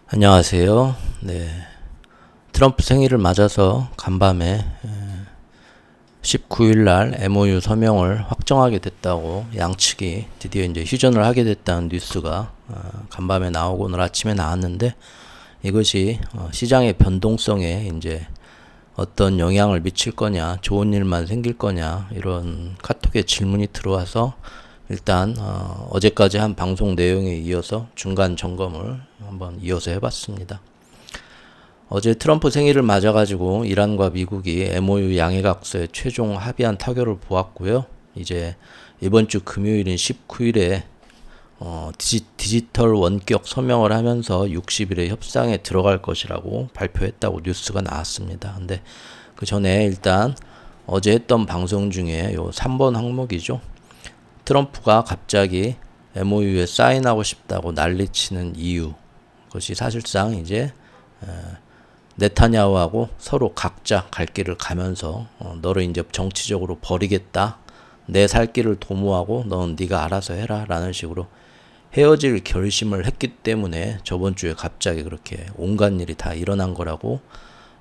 안녕하세요. 네. 트럼프 생일을 맞아서 간밤에 19일 날 MOU 서명을 확정하게 됐다고 양측이 드디어 이제 휴전을 하게 됐다는 뉴스가 간밤에 나오고 오늘 아침에 나왔는데, 이것이 시장의 변동성에 이제 어떤 영향을 미칠 거냐, 좋은 일만 생길 거냐, 이런 카톡에 질문이 들어와서 일단 어제까지 한 방송 내용에 이어서 중간 점검을 한번 이어서 해봤습니다. 어제 트럼프 생일을 맞아가지고 이란과 미국이 MOU 양해각서에 최종 합의한 타결을 보았고요. 이제 이번 주 금요일인 19일에 디지털 원격 서명을 하면서 60일에 협상에 들어갈 것이라고 발표했다고 뉴스가 나왔습니다. 근데 그 전에 일단 어제 했던 방송 중에 요 3번 항목이죠. 트럼프가 갑자기 MOU에 사인하고 싶다고 난리치는 이유, 그것이 사실상 이제 네타냐후하고 서로 각자 갈 길을 가면서 너를 이제 정치적으로 버리겠다, 내 살 길을 도모하고 넌 네가 알아서 해라 라는 식으로 헤어질 결심을 했기 때문에 저번 주에 갑자기 그렇게 온갖 일이 다 일어난 거라고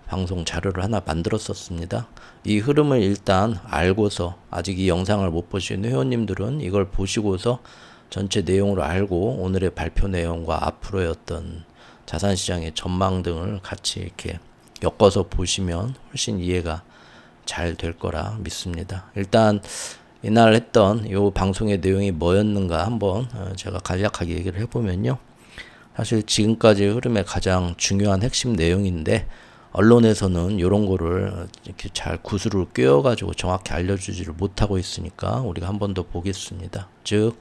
방송 자료를 하나 만들었었습니다. 이 흐름을 일단 알고서, 아직 이 영상을 못 보신 회원님들은 이걸 보시고서 전체 내용을 알고 오늘의 발표 내용과 앞으로의 어떤 자산시장의 전망 등을 같이 이렇게 엮어서 보시면 훨씬 이해가 잘 될 거라 믿습니다. 일단 이날 했던 이 방송의 내용이 뭐였는가 한번 제가 간략하게 얘기를 해보면요. 사실 지금까지 흐름의 가장 중요한 핵심 내용인데, 언론에서는 이런 거를 이렇게 잘 구슬을 꿰어가지고 정확히 알려주지를 못하고 있으니까 우리가 한 번 더 보겠습니다. 즉,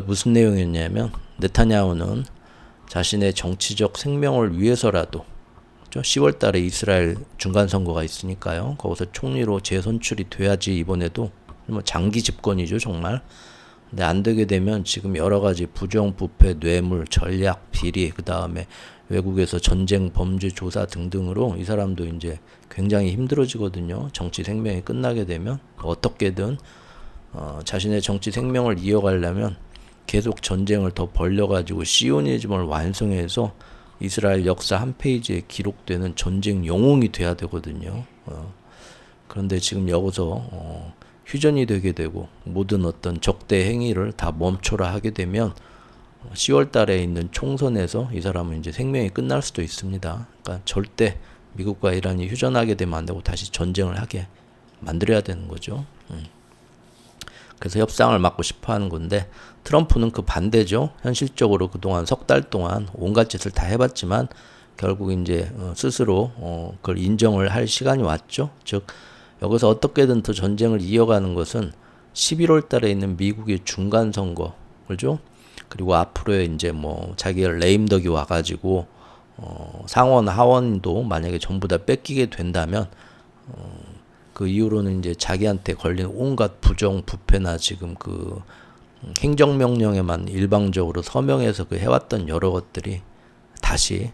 무슨 내용이었냐면, 네타냐후는 자신의 정치적 생명을 위해서라도 10월 달에 이스라엘 중간선거가 있으니까요. 거기서 총리로 재선출이 돼야지 이번에도 뭐 장기 집권이죠, 정말. 근데 안 되게 되면 지금 여러 가지 부정부패, 뇌물, 전략, 비리, 그 다음에 외국에서 전쟁, 범죄 조사 등등으로 이 사람도 이제 굉장히 힘들어지거든요. 정치 생명이 끝나게 되면 어떻게든 자신의 정치 생명을 이어가려면 계속 전쟁을 더 벌려가지고 시오니즘을 완성해서 이스라엘 역사 한 페이지에 기록되는 전쟁 영웅이 돼야 되거든요. 그런데 지금 여기서 휴전이 되게 되고 모든 어떤 적대 행위를 다 멈춰라 하게 되면 10월 달에 있는 총선에서 이 사람은 이제 생명이 끝날 수도 있습니다. 그러니까 절대 미국과 이란이 휴전하게 되면 안 되고 다시 전쟁을 하게 만들어야 되는 거죠. 그래서 협상을 막고 싶어 하는 건데, 트럼프는 그 반대죠. 현실적으로 그동안 석 달 동안 온갖 짓을 다 해봤지만 결국 이제 스스로 그걸 인정을 할 시간이 왔죠. 즉, 여기서 어떻게든 더 전쟁을 이어가는 것은 11월 달에 있는 미국의 중간 선거, 그죠? 그리고 앞으로의 이제 뭐 자기가 레임덕이 와가지고 상원 하원도 만약에 전부 다 뺏기게 된다면 그 이후로는 이제 자기한테 걸린 온갖 부정 부패나 지금 그 행정명령에만 일방적으로 서명해서 그 해왔던 여러 것들이 다시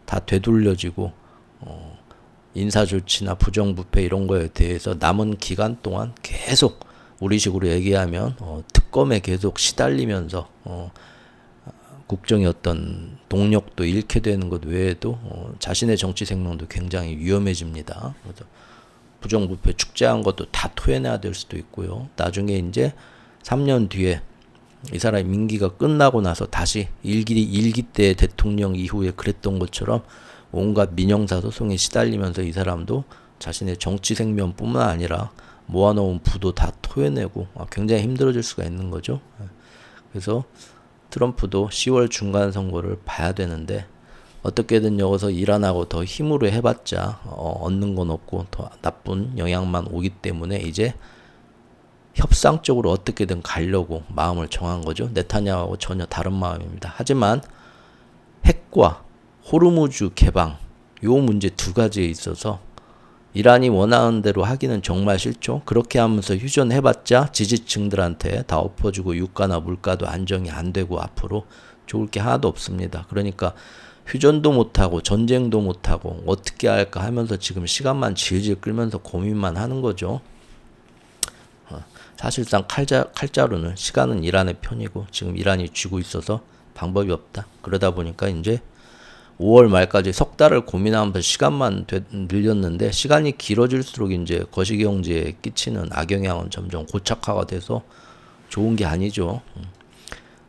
다 되돌려지고 인사조치나 부정부패 이런 거에 대해서 남은 기간 동안 계속 우리식으로 얘기하면 특검에 계속 시달리면서 국정의 어떤 동력도 잃게 되는 것 외에도 자신의 정치 생명도 굉장히 위험해집니다. 그래서 부정부패 축제한 것도 다 토해내야 될 수도 있고요. 나중에 이제 3년 뒤에 이 사람의 임기가 끝나고 나서 다시 일기 때 대통령 이후에 그랬던 것처럼 온갖 민형사 소송에 시달리면서 이 사람도 자신의 정치 생명뿐만 아니라 모아놓은 부도 다 토해내고 굉장히 힘들어질 수가 있는 거죠. 그래서 트럼프도 10월 중간 선거를 봐야 되는데, 어떻게든 여기서 이란하고 더 힘으로 해봤자 얻는 건 없고 더 나쁜 영향만 오기 때문에 이제 협상 쪽으로 어떻게든 가려고 마음을 정한 거죠. 네타냐후하고 전혀 다른 마음입니다. 하지만 핵과 호르무즈 개방, 요 문제 두 가지에 있어서 이란이 원하는 대로 하기는 정말 싫죠. 그렇게 하면서 휴전해봤자 지지층들한테 다 엎어주고 유가나 물가도 안정이 안 되고 앞으로 좋을 게 하나도 없습니다. 그러니까 휴전도 못하고 전쟁도 못하고 어떻게 할까 하면서 지금 시간만 질질 끌면서 고민만 하는 거죠. 사실상 칼자루는 시간은 이란의 편이고 지금 이란이 쥐고 있어서 방법이 없다. 그러다 보니까 이제 5월 말까지 석 달을 고민하면서 시간만 늘렸는데 시간이 길어질수록 이제 거시경제에 끼치는 악영향은 점점 고착화가 돼서 좋은 게 아니죠.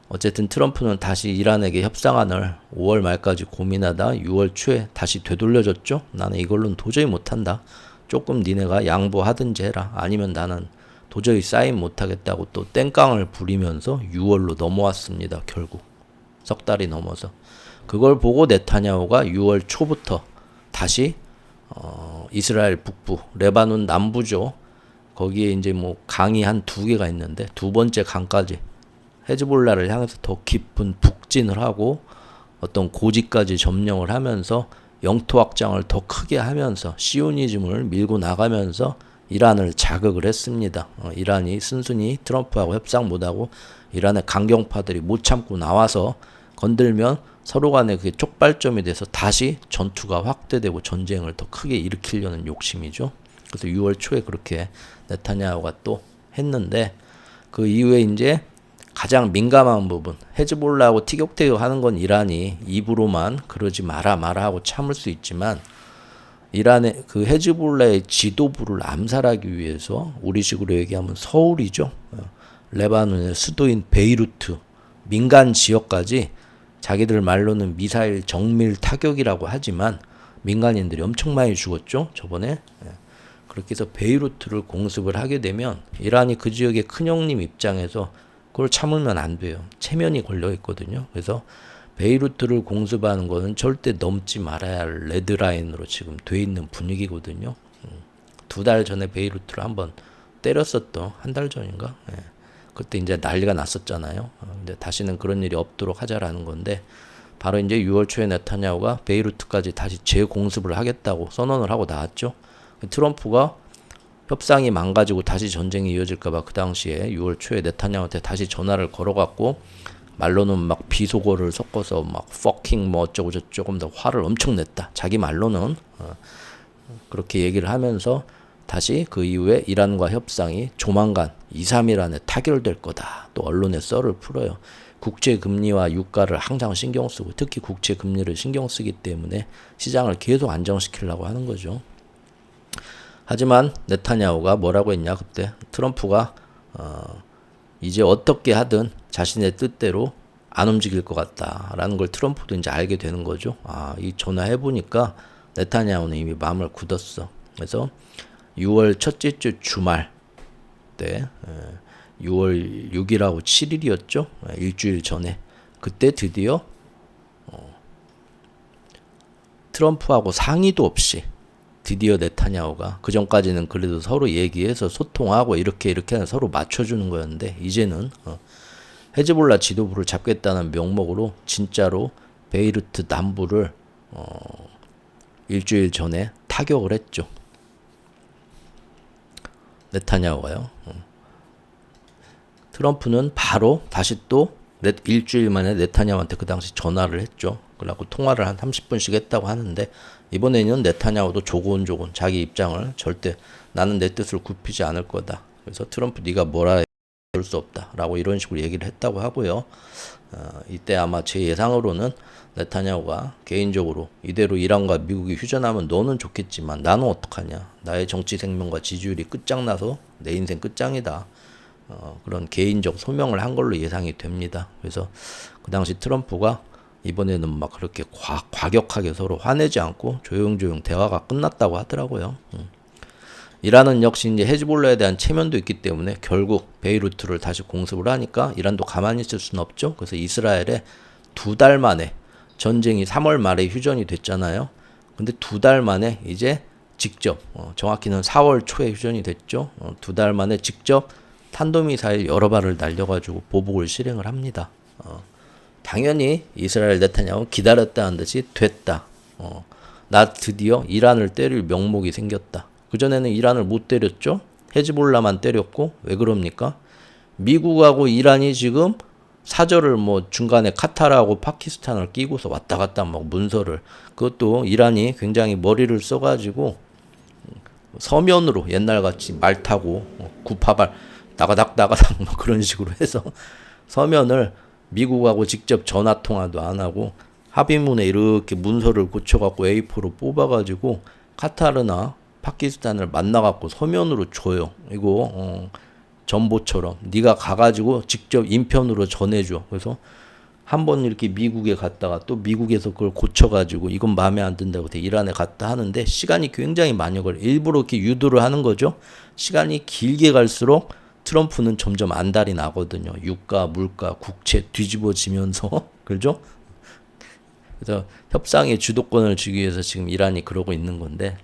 어쨌든 트럼프는 다시 이란에게 협상안을 5월 말까지 고민하다 6월 초에 다시 되돌려줬죠. 나는 이걸로는 도저히 못한다. 조금 니네가 양보하든지 해라. 아니면 나는 도저히 사인 못하겠다고 또 땡깡을 부리면서 6월로 넘어왔습니다. 결국 석 달이 넘어서 그걸 보고 네타냐후가 6월 초부터 다시 이스라엘 북부, 레바논 남부죠. 거기에 이제 뭐 강이 한 2개가 있는데 두 번째 강까지 헤즈볼라를 향해서 더 깊은 북진을 하고 어떤 고지까지 점령을 하면서 영토 확장을 더 크게 하면서 시오니즘을 밀고 나가면서 이란을 자극을 했습니다. 이란이 순순히 트럼프하고 협상 못하고 이란의 강경파들이 못 참고 나와서 건들면 서로 간에 그게 촉발점이 돼서 다시 전투가 확대되고 전쟁을 더 크게 일으키려는 욕심이죠. 그래서 6월 초에 그렇게 네타냐후가 또 했는데 그 이후에 이제 가장 민감한 부분 헤즈볼라하고 티격태격 하는 건 이란이 입으로만 그러지 마라 하고 참을 수 있지만 이란의 그 헤즈볼라의 지도부를 암살하기 위해서 우리식으로 얘기하면 서울이죠. 레바논의 수도인 베이루트 민간 지역까지 자기들 말로는 미사일 정밀 타격이라고 하지만 민간인들이 엄청 많이 죽었죠. 저번에. 그렇게 해서 베이루트를 공습을 하게 되면 이란이 그 지역의 큰형님 입장에서 그걸 참으면 안 돼요. 체면이 걸려 있거든요. 그래서 베이루트를 공습하는 거는 절대 넘지 말아야 할 레드라인으로 지금 돼 있는 분위기거든요. 2달 전에 베이루트를 한번 때렸었던 한 달 전인가? 그때 이제 난리가 났었잖아요. 근데 다시는 그런 일이 없도록 하자라는 건데 바로 이제 6월 초에 네타냐후가 베이루트까지 다시 재공습을 하겠다고 선언을 하고 나왔죠. 트럼프가 협상이 망가지고 다시 전쟁이 이어질까봐 그 당시에 6월 초에 네타냐후한테 다시 전화를 걸어갖고 말로는 막 비속어를 섞어서 막 fucking 뭐 어쩌고 저쩌고 더 화를 엄청 냈다. 자기 말로는 그렇게 얘기를 하면서 다시 그 이후에 이란과 협상이 조만간 2, 3일 안에 타결될 거다. 또 언론에 썰을 풀어요. 국제금리와 유가를 항상 신경 쓰고 특히 국제금리를 신경 쓰기 때문에 시장을 계속 안정시키려고 하는 거죠. 하지만 네타냐후가 뭐라고 했냐 그때 트럼프가 이제 어떻게 하든 자신의 뜻대로 안 움직일 것 같다라는 걸 트럼프도 이제 알게 되는 거죠. 이 전화해 보니까 네타냐후는 이미 마음을 굳었어. 그래서 6월 첫째 주 주말 때 6월 6일하고 7일이었죠. 일주일 전에 그때 드디어 트럼프하고 상의도 없이 드디어 네타냐후가 그 전까지는 그래도 서로 얘기해서 소통하고 이렇게 하는 서로 맞춰주는 거였는데 이제는 헤즈볼라 지도부를 잡겠다는 명목으로 진짜로 베이루트 남부를 일주일 전에 타격을 했죠. 네타냐후가요. 트럼프는 바로 다시 또 일주일 만에 네타냐후한테 그 당시 전화를 했죠. 그래갖고 통화를 한 30분씩 했다고 하는데 이번에는 네타냐후도 조곤조곤 자기 입장을 절대 나는 내 뜻을 굽히지 않을 거다. 그래서 트럼프 네가 뭐라 할 수 없다 라고 이런 식으로 얘기를 했다고 하고요. 이때 아마 제 예상으로는 네타냐후가 개인적으로 이대로 이란과 미국이 휴전하면 너는 좋겠지만 나는 어떡하냐. 나의 정치 생명과 지지율이 끝장나서 내 인생 끝장이다. 그런 개인적 소명을 한 걸로 예상이 됩니다. 그래서 그 당시 트럼프가 이번에는 막 그렇게 과격하게 서로 화내지 않고 조용조용 대화가 끝났다고 하더라고요. 이란은 역시 이제 헤즈볼라에 대한 체면도 있기 때문에 결국 베이루트를 다시 공습을 하니까 이란도 가만히 있을 수는 없죠. 그래서 이스라엘에 2달 만에 전쟁이 3월 말에 휴전이 됐잖아요. 근데 2달 만에 이제 직접 정확히는 4월 초에 휴전이 됐죠. 2달 만에 직접 탄도미사일 여러 발을 날려가지고 보복을 실행을 합니다. 당연히 이스라엘 네타냐후 기다렸다는 듯이 됐다. 나 드디어 이란을 때릴 명목이 생겼다. 그전에는 이란을 못 때렸죠. 헤즈볼라만 때렸고 왜 그럽니까? 미국하고 이란이 지금 사절을 뭐 중간에 카타르하고 파키스탄을 끼고서 왔다 갔다 막 문서를 그것도 이란이 굉장히 머리를 써가지고 서면으로 옛날같이 말 타고 구파발 나가닥 뭐 그런 식으로 해서 서면을 미국하고 직접 전화 통화도 안 하고 합의문에 이렇게 문서를 고쳐갖고 A4로 뽑아가지고 카타르나 파키스탄을 만나갖고 서면으로 줘요. 이거 전보처럼 네가 가가지고 직접 인편으로 전해줘. 그래서 한번 이렇게 미국에 갔다가 또 미국에서 그걸 고쳐가지고 이건 마음에 안 든다고 이란에 갔다 하는데 시간이 굉장히 많이 걸려. 일부러 이렇게 유도를 하는 거죠. 시간이 길게 갈수록 트럼프는 점점 안달이 나거든요. 유가, 물가, 국채 뒤집어지면서 그죠? 그래서 협상의 주도권을 주기 위해서 지금 이란이 그러고 있는 건데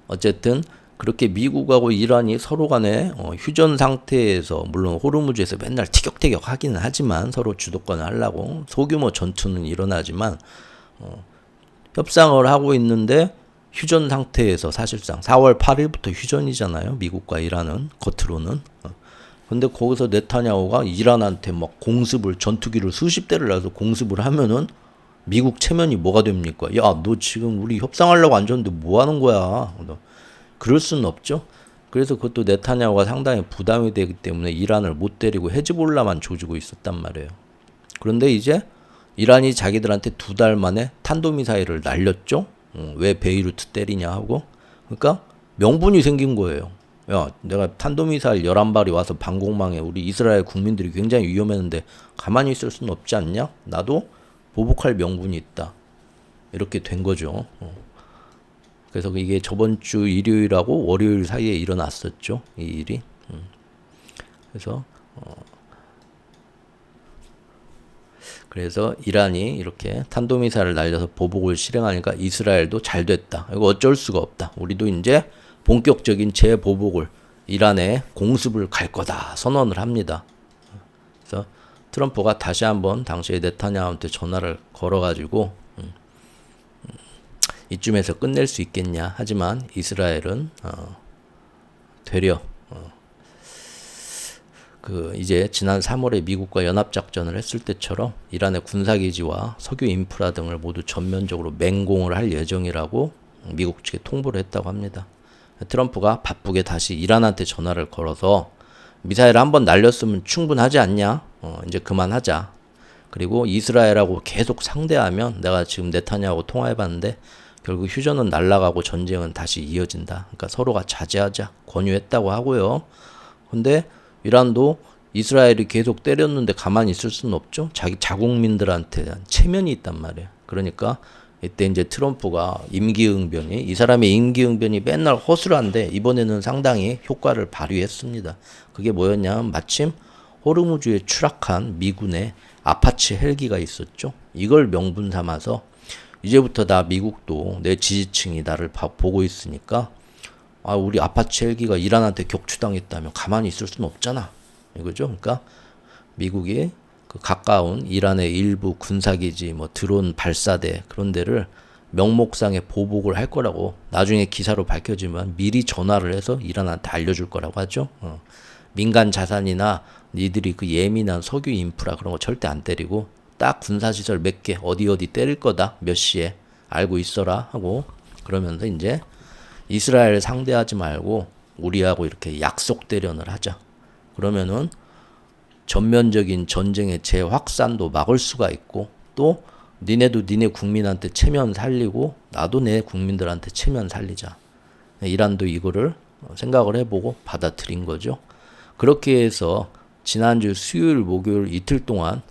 어쨌든 그렇게 미국하고 이란이 서로 간에 휴전 상태에서 물론 호르무즈에서 맨날 티격태격 하기는 하지만 서로 주도권을 하려고 소규모 전투는 일어나지만 협상을 하고 있는데 휴전 상태에서 사실상 4월 8일부터 휴전이잖아요. 미국과 이란은 겉으로는. 근데 거기서 네타냐후가 이란한테 막 공습을 전투기를 수십 대를 놔서 공습을 하면은 미국 체면이 뭐가 됩니까? 야, 너 지금 우리 협상하려고 앉았는데 뭐 하는 거야? 그럴 수는 없죠. 그래서 그것도 네타냐후가 상당히 부담이 되기 때문에 이란을 못 때리고 헤즈볼라만 조지고 있었단 말이에요. 그런데 이제 이란이 자기들한테 2달 만에 탄도미사일을 날렸죠. 왜 베이루트 때리냐 하고. 그러니까 명분이 생긴 거예요. 야, 내가 탄도미사일 11발이 와서 방공망에 우리 이스라엘 국민들이 굉장히 위험했는데 가만히 있을 수는 없지 않냐? 나도 보복할 명분이 있다. 이렇게 된 거죠. 그래서 이게 저번 주 일요일하고 월요일 사이에 일어났었죠. 이 일이. 그래서 이란이 이렇게 탄도미사일을 날려서 보복을 실행하니까 이스라엘도 잘 됐다. 이거 어쩔 수가 없다. 우리도 이제 본격적인 재보복을 이란에 공습을 갈 거다 선언을 합니다. 그래서 트럼프가 다시 한번 당시에 네타냐후한테 전화를 걸어가지고 이쯤에서 끝낼 수 있겠냐 하지만 이스라엘은 되려 이제 지난 3월에 미국과 연합작전을 했을 때처럼 이란의 군사기지와 석유 인프라 등을 모두 전면적으로 맹공을 할 예정이라고 미국 측에 통보를 했다고 합니다. 트럼프가 바쁘게 다시 이란한테 전화를 걸어서 미사일 한번 날렸으면 충분하지 않냐? 이제 그만하자. 그리고 이스라엘하고 계속 상대하면 내가 지금 네타냐후하고 통화해봤는데 결국 휴전은 날아가고 전쟁은 다시 이어진다. 그러니까 서로가 자제하자 권유했다고 하고요. 근데 이란도 이스라엘이 계속 때렸는데 가만히 있을 수는 없죠. 자기 자국민들한테 대한 체면이 있단 말이에요. 그러니까 이때 이제 트럼프가 임기응변이 이 사람의 임기응변이 맨날 허술한데 이번에는 상당히 효과를 발휘했습니다. 그게 뭐였냐면 마침 호르무즈에 추락한 미군의 아파치 헬기가 있었죠. 이걸 명분 삼아서 이제부터 나 미국도 내 지지층이 나를 보고 있으니까 우리 아파치 헬기가 이란한테 격추당했다면 가만히 있을 수는 없잖아. 이거죠. 그러니까 미국이 그 가까운 이란의 일부 군사기지, 뭐 드론 발사대 그런 데를 명목상의 보복을 할 거라고 나중에 기사로 밝혀지면 미리 전화를 해서 이란한테 알려줄 거라고 하죠. 민간 자산이나 니들이 그 예민한 석유 인프라 그런 거 절대 안 때리고 딱 군사시설 몇 개 어디 때릴 거다 몇 시에 알고 있어라 하고 그러면서 이제 이스라엘 상대하지 말고 우리하고 이렇게 약속 대련을 하자. 그러면은 전면적인 전쟁의 재확산도 막을 수가 있고 또 니네도 니네 국민한테 체면 살리고 나도 내 국민들한테 체면 살리자. 이란도 이거를 생각을 해보고 받아들인 거죠. 그렇게 해서 지난주 수요일 목요일 이틀 동안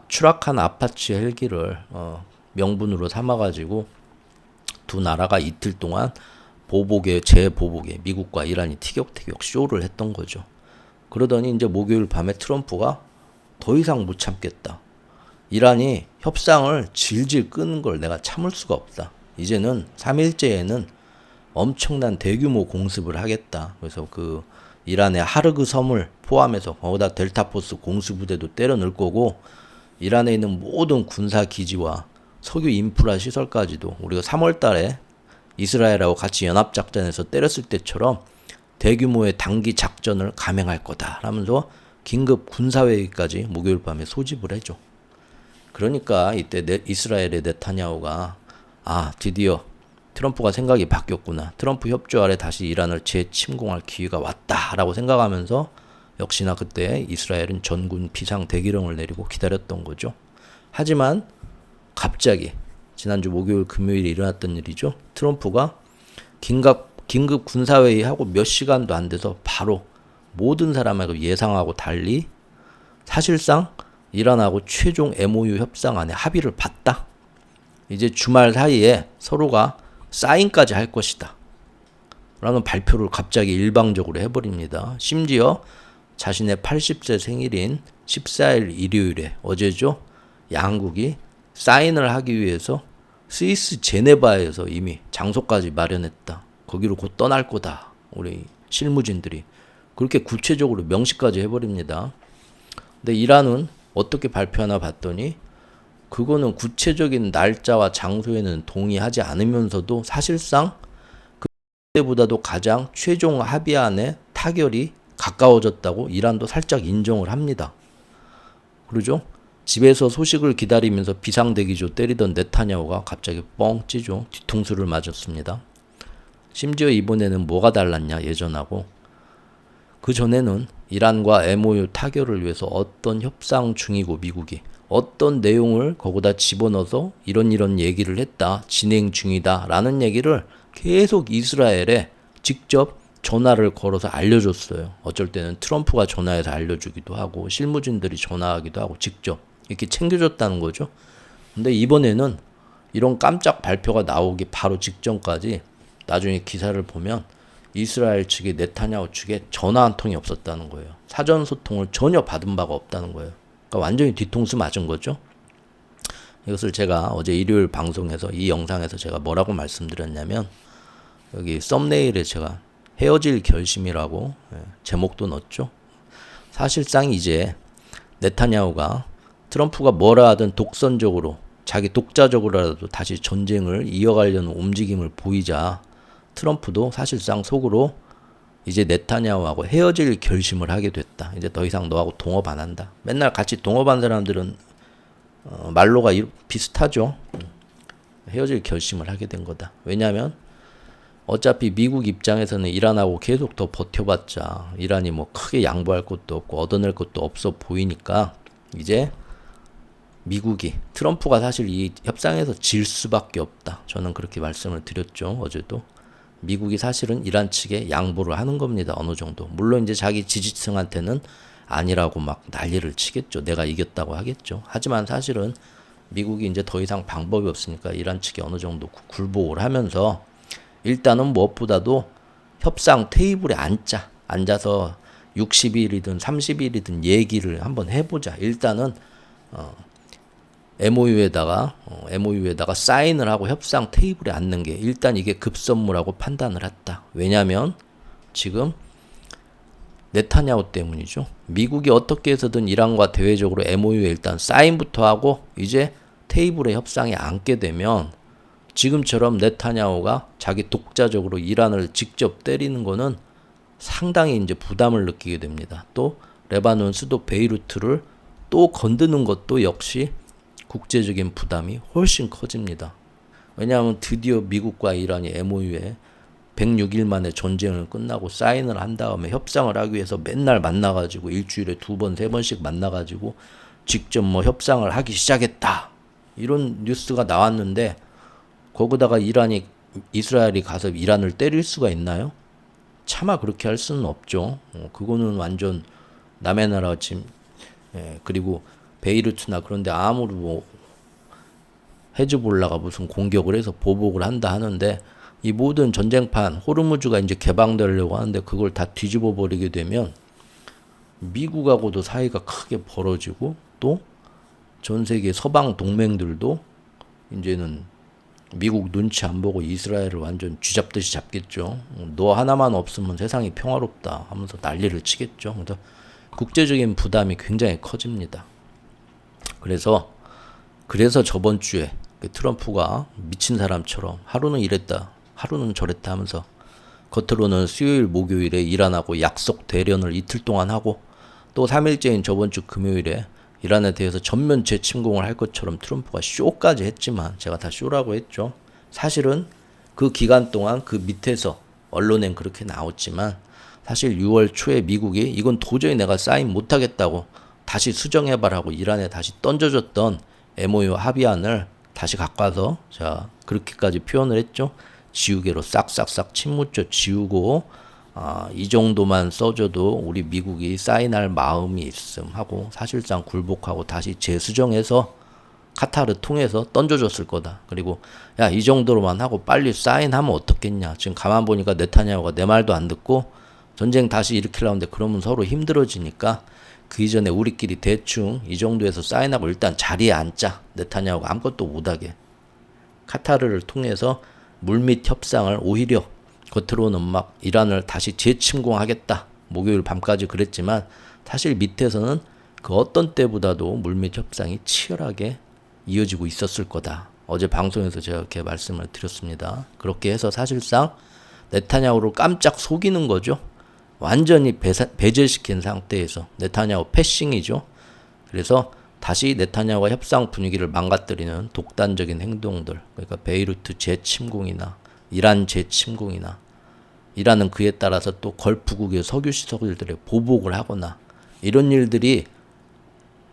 추락한 아파치 헬기를 명분으로 삼아가지고 두 나라가 이틀 동안 재보복에 미국과 이란이 티격태격 쇼를 했던 거죠. 그러더니 이제 목요일 밤에 트럼프가 더 이상 못 참겠다. 이란이 협상을 질질 끄는 걸 내가 참을 수가 없다. 이제는 3일째에는 엄청난 대규모 공습을 하겠다. 그래서 그 이란의 하르그 섬을 포함해서 거기다 델타포스 공수부대도 때려 넣을 거고 이란에 있는 모든 군사기지와 석유 인프라 시설까지도 우리가 3월 달에 이스라엘하고 같이 연합작전에서 때렸을 때처럼 대규모의 단기 작전을 감행할 거다 라면서 긴급 군사회의까지 목요일 밤에 소집을 해줘. 그러니까 이때 이스라엘의 네타냐후가 드디어 트럼프가 생각이 바뀌었구나. 트럼프 협조 아래 다시 이란을 재침공할 기회가 왔다라고 생각하면서 역시나 그때 이스라엘은 전군 비상 대기령을 내리고 기다렸던 거죠. 하지만 갑자기 지난주 목요일 금요일에 일어났던 일이죠. 트럼프가 긴급 군사회의하고 몇 시간도 안 돼서 바로 모든 사람하고 예상하고 달리 사실상 이란하고 최종 MOU 협상안에 합의를 봤다. 이제 주말 사이에 서로가 사인까지 할 것이다. 라는 발표를 갑자기 일방적으로 해버립니다. 심지어 자신의 80세 생일인 14일 일요일에 어제죠. 양국이 사인을 하기 위해서 스위스 제네바에서 이미 장소까지 마련했다. 거기로 곧 떠날 거다. 우리 실무진들이. 그렇게 구체적으로 명시까지 해버립니다. 근데 이란은 어떻게 발표하나 봤더니 그거는 구체적인 날짜와 장소에는 동의하지 않으면서도 사실상 그때보다도 가장 최종 합의안의 타결이 가까워졌다고 이란도 살짝 인정을 합니다. 그러죠? 집에서 소식을 기다리면서 비상대기조 때리던 네타냐후가 갑자기 뻥 찌죠. 뒤통수를 맞았습니다. 심지어 이번에는 뭐가 달랐냐 예전하고. 그 전에는 이란과 MOU 타결을 위해서 어떤 협상 중이고 미국이 어떤 내용을 거기다 집어넣어서 이런 얘기를 했다. 진행 중이다. 라는 얘기를 계속 이스라엘에 직접 전화를 걸어서 알려줬어요. 어쩔 때는 트럼프가 전화해서 알려주기도 하고 실무진들이 전화하기도 하고 직접 이렇게 챙겨줬다는 거죠. 근데 이번에는 이런 깜짝 발표가 나오기 바로 직전까지 나중에 기사를 보면 이스라엘 측이 네타냐후 측에 전화 한 통이 없었다는 거예요. 사전 소통을 전혀 받은 바가 없다는 거예요. 그러니까 완전히 뒤통수 맞은 거죠. 이것을 제가 어제 일요일 방송에서 이 영상에서 제가 뭐라고 말씀드렸냐면 여기 썸네일에 제가 헤어질 결심이라고 제목도 넣었죠. 사실상 이제 네타냐후가 트럼프가 뭐라 하든 독선적으로 자기 독자적으로라도 다시 전쟁을 이어가려는 움직임을 보이자 트럼프도 사실상 속으로 이제 네타냐후하고 헤어질 결심을 하게 됐다. 이제 더 이상 너하고 동업 안 한다. 맨날 같이 동업한 사람들은 말로가 비슷하죠. 헤어질 결심을 하게 된 거다. 왜냐하면 어차피 미국 입장에서는 이란하고 계속 더 버텨봤자 이란이 뭐 크게 양보할 것도 없고 얻어낼 것도 없어 보이니까 이제 미국이 트럼프가 사실 이 협상에서 질 수밖에 없다. 저는 그렇게 말씀을 드렸죠. 어제도. 미국이 사실은 이란 측에 양보를 하는 겁니다. 어느 정도. 물론 이제 자기 지지층한테는 아니라고 막 난리를 치겠죠. 내가 이겼다고 하겠죠. 하지만 사실은 미국이 이제 더 이상 방법이 없으니까 이란 측에 어느 정도 굴복을 하면서 일단은 무엇보다도 협상 테이블에 앉아서 60일이든 30일이든 얘기를 한번 해보자. 일단은 MOU에다가 사인을 하고 협상 테이블에 앉는 게 일단 이게 급선무라고 판단을 했다. 왜냐하면 지금 네타냐후 때문이죠. 미국이 어떻게 해서든 이란과 대외적으로 MOU에 일단 사인부터 하고 이제 테이블에 협상에 앉게 되면 지금처럼 네타냐후가 자기 독자적으로 이란을 직접 때리는 거는 상당히 이제 부담을 느끼게 됩니다. 또 레바논 수도 베이루트를 또 건드는 것도 역시 국제적인 부담이 훨씬 커집니다. 왜냐하면 드디어 미국과 이란이 MOU에 106일 만에 전쟁을 끝나고 사인을 한 다음에 협상을 하기 위해서 맨날 만나가지고 일주일에 2번, 3번씩 만나가지고 직접 뭐 협상을 하기 시작했다. 이런 뉴스가 나왔는데 거기다가 이스라엘이 가서 이란을 때릴 수가 있나요? 차마 그렇게 할 수는 없죠. 그거는 완전 남의 나라 지금 그리고 베이루트나 그런데 아무리 뭐 헤즈볼라가 무슨 공격을 해서 보복을 한다 하는데 이 모든 전쟁판 호르무즈가 이제 개방되려고 하는데 그걸 다 뒤집어 버리게 되면 미국하고도 사이가 크게 벌어지고 또 전 세계 서방 동맹들도 이제는 미국 눈치 안 보고 이스라엘을 완전 쥐잡듯이 잡겠죠. 너 하나만 없으면 세상이 평화롭다 하면서 난리를 치겠죠. 그래서 국제적인 부담이 굉장히 커집니다. 그래서 저번 주에 트럼프가 미친 사람처럼 하루는 이랬다, 하루는 저랬다 하면서 겉으로는 수요일, 목요일에 이란하고 약속 대련을 이틀 동안 하고 또 3일째인 저번 주 금요일에 이란에 대해서 전면 재침공을 할 것처럼 트럼프가 쇼까지 했지만 제가 다 쇼라고 했죠. 사실은 그 기간 동안 그 밑에서 언론엔 그렇게 나왔지만 사실 6월 초에 미국이 이건 도저히 내가 사인 못하겠다고 다시 수정해봐라고 이란에 다시 던져줬던 MOU 합의안을 다시 갖고 와서 자 그렇게까지 표현을 했죠. 지우개로 싹싹싹 침 묻혀 지우고 이 정도만 써줘도 우리 미국이 사인할 마음이 있음 하고 사실상 굴복하고 다시 재수정해서 카타르 통해서 던져줬을 거다. 그리고 야 이 정도로만 하고 빨리 사인하면 어떻겠냐. 지금 가만 보니까 네타냐후가 내 말도 안 듣고 전쟁 다시 일으키려는데 그러면 서로 힘들어지니까 그 이전에 우리끼리 대충 이 정도에서 사인하고 일단 자리에 앉자. 네타냐후가 아무것도 못하게. 카타르를 통해서 물밑 협상을 오히려 겉으로는 막 이란을 다시 재침공하겠다. 목요일 밤까지 그랬지만 사실 밑에서는 그 어떤 때보다도 물밑 협상이 치열하게 이어지고 있었을 거다. 어제 방송에서 제가 이렇게 말씀을 드렸습니다. 그렇게 해서 사실상 네타냐후를 깜짝 속이는 거죠. 완전히 배제시킨 상태에서 네타냐후 패싱이죠. 그래서 다시 네타냐후와 협상 분위기를 망가뜨리는 독단적인 행동들, 그러니까 베이루트 재침공이나 이란 재침공이나 이란은 그에 따라서 또 걸프국의 석유 시설들의 보복을 하거나 이런 일들이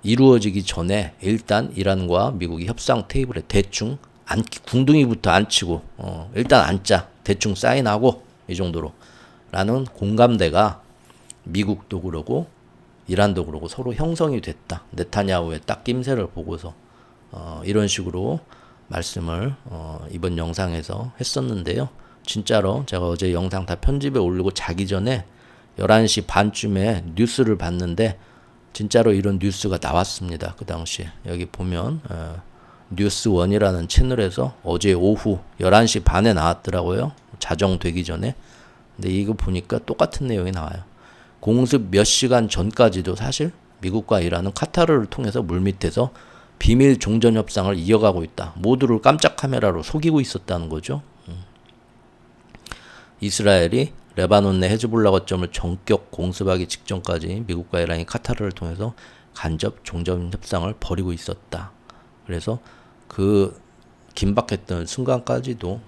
이루어지기 전에 일단 이란과 미국이 협상 테이블에 대충 궁둥이부터 안 치고 일단 앉자. 대충 사인하고 이 정도로 라는 공감대가 미국도 그러고 이란도 그러고 서로 형성이 됐다. 네타냐후의 딱 낌새를 보고서 이런 식으로 말씀을 이번 영상에서 했었는데요. 진짜로 제가 어제 영상 다 편집에 올리고 자기 전에 11시 반쯤에 뉴스를 봤는데 진짜로 이런 뉴스가 나왔습니다. 그 당시에 여기 보면 뉴스원이라는 채널에서 어제 오후 11시 반에 나왔더라고요. 자정되기 전에. 근데 이거 보니까 똑같은 내용이 나와요. 공습 몇 시간 전까지도 사실 미국과 이란은 카타르를 통해서 물밑에서 비밀 종전 협상을 이어가고 있다. 모두를 깜짝 카메라로 속이고 있었다는 거죠. 이스라엘이 레바논 내 헤즈볼라 거점을 전격 공습하기 직전까지 미국과 이란이 카타르를 통해서 간접 종전 협상을 벌이고 있었다. 그래서 그 긴박했던 순간까지도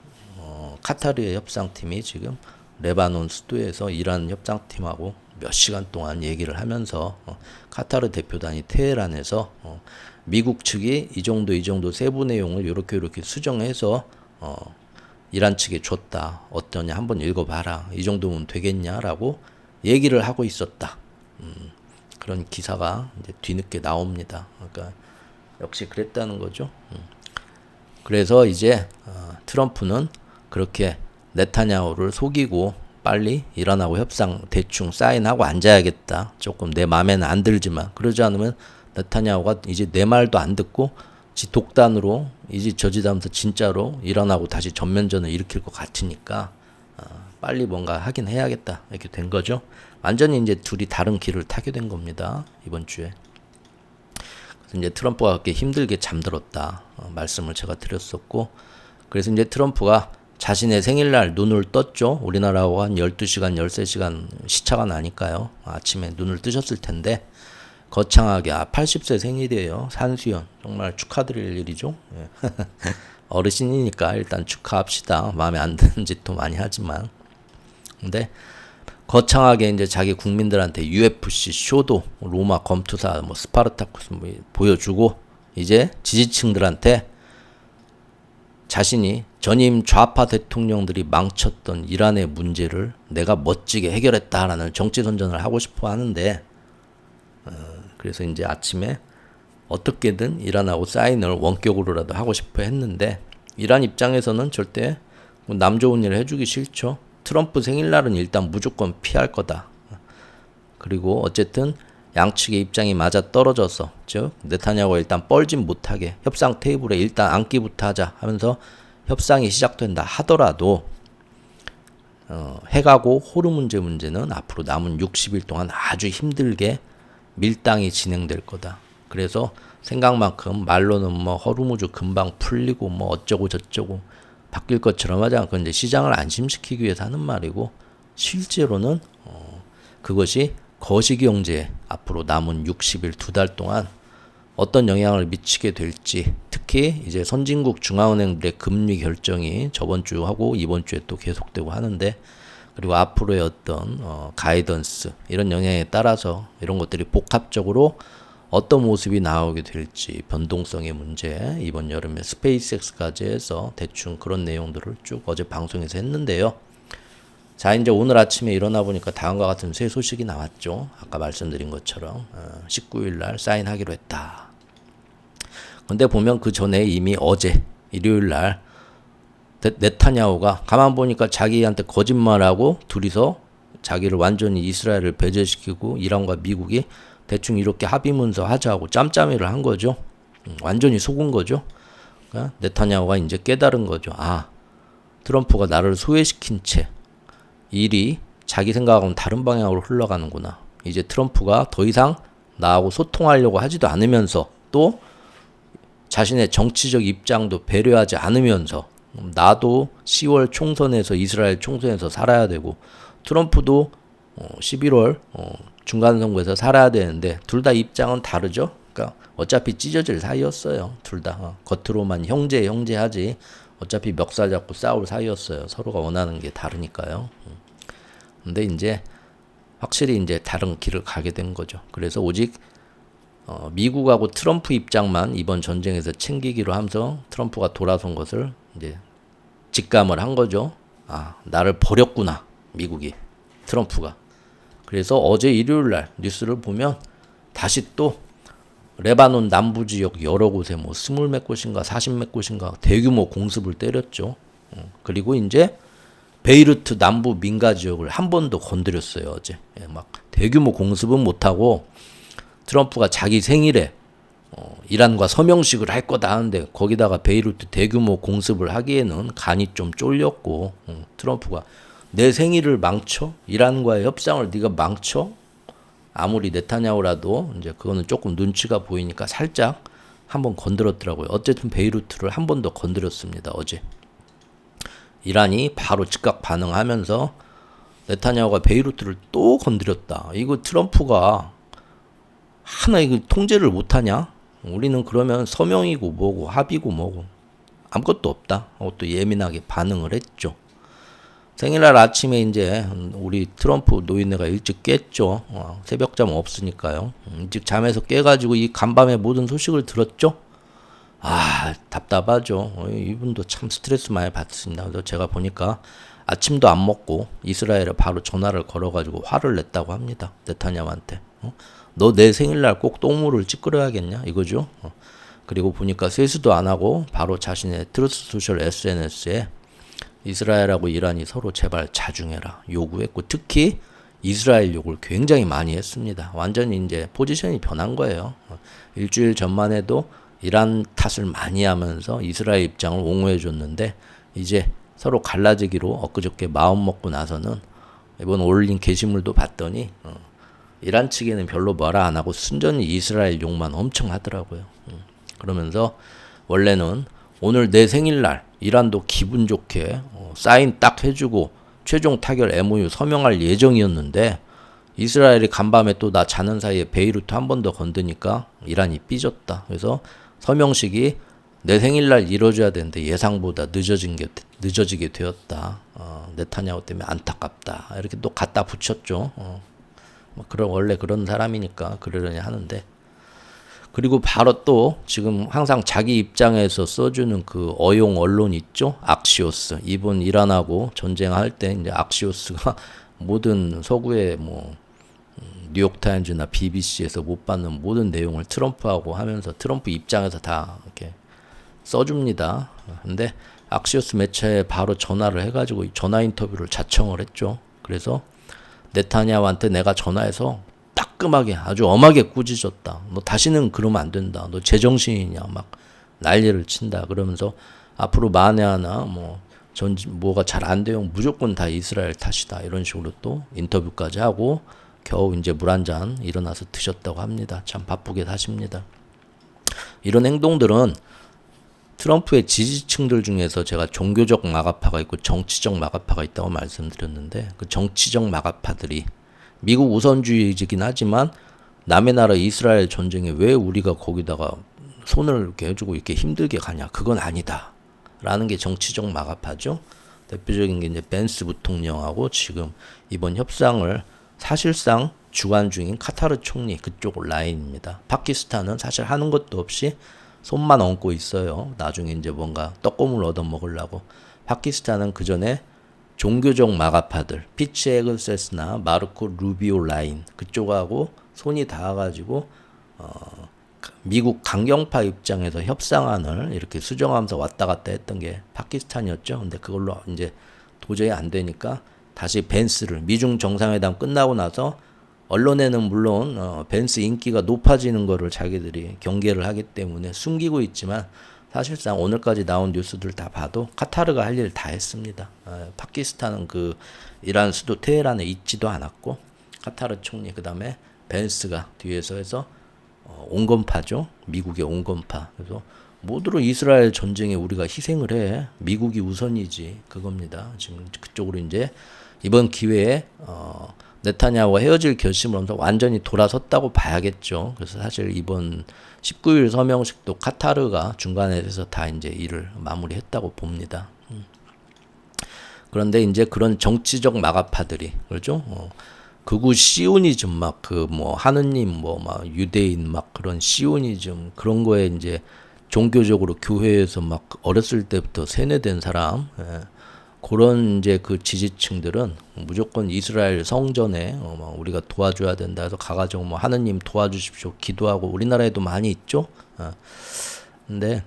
카타르의 협상팀이 지금 레바논 수도에서 이란 협상팀하고 몇 시간 동안 얘기를 하면서 카타르 대표단이 테헤란에서 미국 측이 이 정도 세부 내용을 이렇게 수정해서 이란 측에 줬다. 어떠냐 한번 읽어봐라. 이 정도면 되겠냐라고 얘기를 하고 있었다. 그런 기사가 이제 뒤늦게 나옵니다. 그러니까 역시 그랬다는 거죠. 그래서 이제 트럼프는 그렇게 네타냐후를 속이고 빨리 이란하고 협상 대충 사인하고 앉아야겠다. 조금 내 마음에는 안 들지만 그러지 않으면 네타냐후가 이제 내 말도 안 듣고 지 독단으로 이제 저지하면서 진짜로 이란하고 다시 전면전을 일으킬 것 같으니까 빨리 뭔가 하긴 해야겠다. 이렇게 된 거죠. 완전히 이제 둘이 다른 길을 타게 된 겁니다. 이번 주에. 그래서 이제 트럼프가 그렇게 힘들게 잠들었다. 말씀을 제가 드렸었고 그래서 이제 트럼프가 자신의 생일날 눈을 떴죠. 우리나라하고 한 12시간, 13시간 시차가 나니까요. 아침에 눈을 뜨셨을 텐데 거창하게 80세 생일이에요. 산수연. 정말 축하드릴 일이죠. 예. 어르신이니까 일단 축하합시다. 마음에 안 드는 짓도 많이 하지만. 근데 거창하게 이제 자기 국민들한테 UFC 쇼도 로마 검투사 뭐 스파르타쿠스 뭐 보여주고 이제 지지층들한테 자신이 전임 좌파 대통령들이 망쳤던 이란의 문제를 내가 멋지게 해결했다라는 정치 선전을 하고 싶어 하는데 그래서 이제 아침에 어떻게든 이란하고 사인을 원격으로라도 하고 싶어 했는데 이란 입장에서는 절대 남 좋은 일 해주기 싫죠. 트럼프 생일날은 일단 무조건 피할 거다. 그리고 어쨌든 양측의 입장이 맞아 떨어져서 즉 네타냐후가 일단 뻘짓 못하게 협상 테이블에 일단 앉기부터 하자 하면서 협상이 시작된다 하더라도 해가고 호르문제 문제는 앞으로 남은 60일 동안 아주 힘들게 밀당이 진행될 거다. 그래서 생각만큼 말로는 뭐 호르무즈 금방 풀리고 뭐 어쩌고 저쩌고 바뀔 것처럼 하지 않고 이제 시장을 안심시키기 위해서 하는 말이고 실제로는 그것이 거시경제에 앞으로 남은 60일 2달 동안 어떤 영향을 미치게 될지 특히 이제 선진국 중앙은행들의 금리 결정이 저번 주하고 이번 주에 또 계속되고 하는데 그리고 앞으로의 어떤 가이던스 이런 영향에 따라서 이런 것들이 복합적으로 어떤 모습이 나오게 될지 변동성의 문제 이번 여름에 스페이스X까지 해서 대충 그런 내용들을 쭉 어제 방송에서 했는데요. 자 이제 오늘 아침에 일어나 보니까 다음과 같은 새 소식이 나왔죠. 아까 말씀드린 것처럼 19일 날 사인하기로 했다. 근데 보면 그 전에 이미 어제 일요일 날 네타냐후가 가만 보니까 자기한테 거짓말하고 둘이서 자기를 완전히 이스라엘을 배제시키고 이란과 미국이 대충 이렇게 합의문서 하자고 짬짬이를 한 거죠. 완전히 속은 거죠. 그러니까 네타냐후가 이제 깨달은 거죠. 아, 트럼프가 나를 소외시킨 채 일이 자기 생각하고는 다른 방향으로 흘러가는구나. 이제 트럼프가 더 이상 나하고 소통하려고 하지도 않으면서 또 자신의 정치적 입장도 배려하지 않으면서 나도 10월 총선에서 이스라엘 총선에서 살아야 되고 트럼프도 11월 중간선거에서 살아야 되는데 둘 다 입장은 다르죠. 그러니까 어차피 찢어질 사이였어요. 둘 다 겉으로만 형제하지 어차피 멱살 잡고 싸울 사이였어요. 서로가 원하는 게 다르니까요. 근데 이제 확실히 이제 다른 길을 가게 된 거죠. 그래서 오직 미국하고 트럼프 입장만 이번 전쟁에서 챙기기로 하면서 트럼프가 돌아선 것을 이제 직감을 한 거죠. 아, 나를 버렸구나. 미국이. 트럼프가. 그래서 어제 일요일 날 뉴스를 보면 다시 또 레바논 남부 지역 여러 곳에 뭐 20몇 곳인가 40몇 곳인가 대규모 공습을 때렸죠. 그리고 이제 베이루트 남부 민가 지역을 한 번 더 건드렸어요. 어제. 막 대규모 공습은 못하고 트럼프가 자기 생일에 이란과 서명식을 할 거다 하는데 거기다가 베이루트 대규모 공습을 하기에는 간이 좀 쫄렸고 트럼프가 내 생일을 망쳐? 이란과의 협상을 네가 망쳐? 아무리 네타냐후라도 이제 그거는 조금 눈치가 보이니까 살짝 한번 건드렸더라고요. 어쨌든 베이루트를 한 번 더 건드렸습니다. 어제. 이란이 바로 즉각 반응하면서 네타냐후가 베이루트를 또 건드렸다. 이거 트럼프가 하나 이거 통제를 못하냐? 우리는 그러면 서명이고 뭐고 합의고 뭐고 아무것도 없다. 또 예민하게 반응을 했죠. 생일날 아침에 이제 우리 트럼프 노인네가 일찍 깼죠. 새벽잠 없으니까요. 일찍 잠에서 깨가지고 이 간밤에 모든 소식을 들었죠. 아, 답답하죠. 이분도 참 스트레스 많이 받습니다. 그래서 제가 보니까 아침도 안 먹고 이스라엘에 바로 전화를 걸어가지고 화를 냈다고 합니다. 네타냐후한테. 너 내 생일날 꼭 똥물을 찌끄러야겠냐 이거죠. 그리고 보니까 세수도 안 하고 바로 자신의 트루스 소셜 SNS에 이스라엘하고 이란이 서로 제발 자중해라 요구했고 특히 이스라엘 욕을 굉장히 많이 했습니다. 완전히 이제 포지션이 변한 거예요. 일주일 전만 해도 이란 탓을 많이 하면서 이스라엘 입장을 옹호해 줬는데 이제 서로 갈라지기로 엊그저께 마음 먹고 나서는 이번 올린 게시물도 봤더니 이란 측에는 별로 뭐라 안 하고 순전히 이스라엘 욕만 엄청 하더라고요. 그러면서 원래는 오늘 내 생일날 이란도 기분 좋게 사인 딱 해주고 최종 타결 MOU 서명할 예정이었는데 이스라엘이 간밤에 또 나 자는 사이에 베이루트 한 번 더 건드니까 이란이 삐졌다. 그래서 서명식이 내 생일날 이뤄져야 되는데 예상보다 늦어지게 되었다. 네타냐후 때문에 안타깝다. 이렇게 또 갖다 붙였죠. 원래 그런 사람이니까 그러려니 하는데 그리고 바로 또 지금 항상 자기 입장에서 써주는 그 어용 언론 있죠? 악시오스. 이번 이란하고 전쟁할 때 이제 악시오스가 모든 서구의 뭐 뉴욕타임즈나 BBC에서 못 받는 모든 내용을 트럼프하고 하면서 트럼프 입장에서 다 이렇게 써줍니다. 근데 악시오스 매체에 바로 전화를 해가지고 전화 인터뷰를 자청을 했죠. 그래서 네타냐후한테 내가 전화해서 따끔하게 아주 엄하게 꾸짖었다. 너 다시는 그러면 안 된다. 너 제정신이냐 막 난리를 친다. 그러면서 앞으로 만에 하나 뭐가 잘 안 되면 무조건 다 이스라엘 탓이다. 이런 식으로 또 인터뷰까지 하고 겨우 이제 물 한 잔 일어나서 드셨다고 합니다. 참 바쁘게 사십니다. 이런 행동들은 트럼프의 지지층들 중에서 제가 종교적 마가파가 있고 정치적 마가파가 있다고 말씀드렸는데 그 정치적 마가파들이 미국 우선주의이긴 하지만 남의 나라 이스라엘 전쟁에 왜 우리가 거기다가 손을 이렇게 해주고 이렇게 힘들게 가냐. 그건 아니다. 라는 게 정치적 마가파죠. 대표적인 게 이제 벤스 부통령하고 지금 이번 협상을 사실상 주관 중인 카타르 총리 그쪽 라인입니다. 파키스탄은 사실 하는 것도 없이 손만 얹고 있어요. 나중에 이제 뭔가 떡고물 얻어먹으려고. 파키스탄은 그 전에 종교적 마가파들, 피치 에그세스나 마르코 루비오 라인 그쪽하고 손이 닿아가지고 미국 강경파 입장에서 협상안을 이렇게 수정하면서 왔다 갔다 했던 게 파키스탄이었죠. 근데 그걸로 이제 도저히 안 되니까 다시 벤스를 미중 정상회담 끝나고 나서 언론에는 물론 벤스 인기가 높아지는 거를 자기들이 경계를 하기 때문에 숨기고 있지만 사실상 오늘까지 나온 뉴스들 다 봐도 카타르가 할 일 다 했습니다. 파키스탄은 그 이란 수도 테헤란에 있지도 않았고 카타르 총리 그다음에 벤스가 뒤에서 해서 온건파죠. 미국의 온건파. 그래서 모두로 이스라엘 전쟁에 우리가 희생을 해. 미국이 우선이지. 그겁니다. 지금 그쪽으로 이제 이번 기회에 네타냐후와 헤어질 결심을 하면서 완전히 돌아섰다고 봐야겠죠. 그래서 사실 이번 19일 서명식도 카타르가 중간에서 다 이제 일을 마무리했다고 봅니다. 그런데 이제 그런 정치적 마가파들이 그렇죠? 극우 시오니즘 막 그 뭐 하느님 뭐 막 유대인 막 그런 시오니즘 그런 거에 이제 종교적으로 교회에서 막 어렸을 때부터 세뇌된 사람 그런 이제 그 지지층들은 무조건 이스라엘 성전에 막 우리가 도와줘야 된다 해서 가가지고 뭐 하느님 도와주십시오 기도하고 우리나라에도 많이 있죠. 근데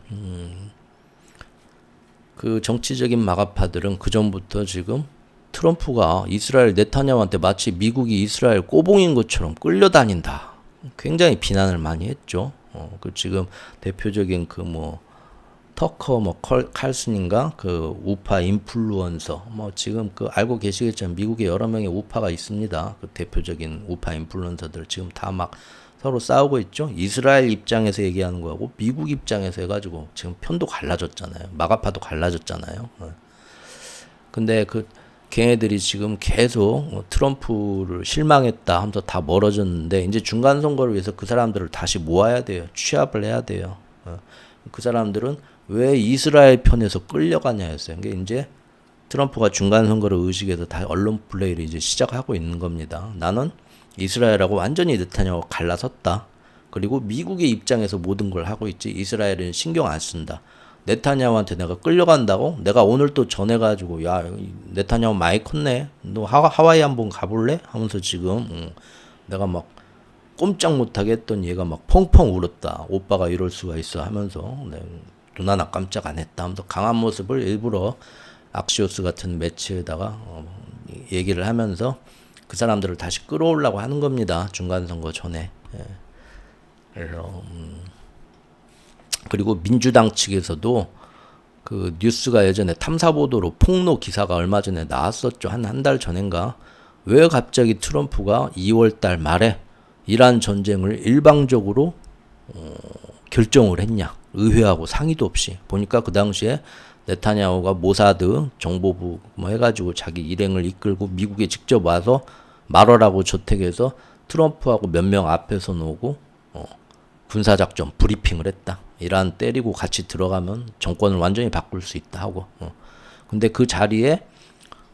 그 정치적인 마가파들은 그 전부터 지금 트럼프가 이스라엘 네타냐후한테 마치 미국이 이스라엘 꼬봉인 것처럼 끌려다닌다. 굉장히 비난을 많이 했죠. 그 지금 대표적인 그 뭐 터커 뭐 칼슨인가 그 우파 인플루언서 뭐 지금 그 알고 계시겠지만 미국에 여러 명의 우파가 있습니다. 그 대표적인 우파 인플루언서들 지금 다 막 서로 싸우고 있죠. 이스라엘 입장에서 얘기하는 거하고 미국 입장에서 해가지고 지금 편도 갈라졌잖아요. 마가파도 갈라졌잖아요. 근데 그 걔네들이 지금 계속 트럼프를 실망했다 하면서 다 멀어졌는데 이제 중간 선거를 위해서 그 사람들을 다시 모아야 돼요. 취합을 해야 돼요. 그 사람들은 왜 이스라엘 편에서 끌려가냐 했어요. 그러니까 이제 트럼프가 중간 선거를 의식해서 다 언론 플레이를 이제 시작하고 있는 겁니다. 나는 이스라엘하고 완전히 네타냐후가 갈라섰다. 그리고 미국의 입장에서 모든 걸 하고 있지. 이스라엘은 신경 안 쓴다. 네타냐후한테 내가 끌려간다고? 내가 오늘 또 전해가지고 야 네타냐후 많이 컸네. 너 하와이 한번 가볼래? 하면서 지금 내가 막 꼼짝 못하게 했던 얘가 막 펑펑 울었다. 오빠가 이럴 수가 있어 하면서 눈 하나 깜짝 안 했다 하면서 강한 모습을 일부러 악시오스 같은 매체에다가 얘기를 하면서 그 사람들을 다시 끌어오려고 하는 겁니다. 중간선거 전에. 그래서 그리고 민주당 측에서도 그 뉴스가 예전에 탐사보도로 폭로 기사가 얼마 전에 나왔었죠. 한 달 전인가. 왜 갑자기 트럼프가 2월 달 말에 이란 전쟁을 일방적으로 결정을 했냐. 의회하고 상의도 없이. 보니까 그 당시에 네타냐후가 모사드 정보부 뭐 해가지고 자기 일행을 이끌고 미국에 직접 와서 말하라고 저택에서 트럼프하고 몇 명 앞에서 놓고 군사작전 브리핑을 했다. 이란 때리고 같이 들어가면 정권을 완전히 바꿀 수 있다 하고. 근데 그 자리에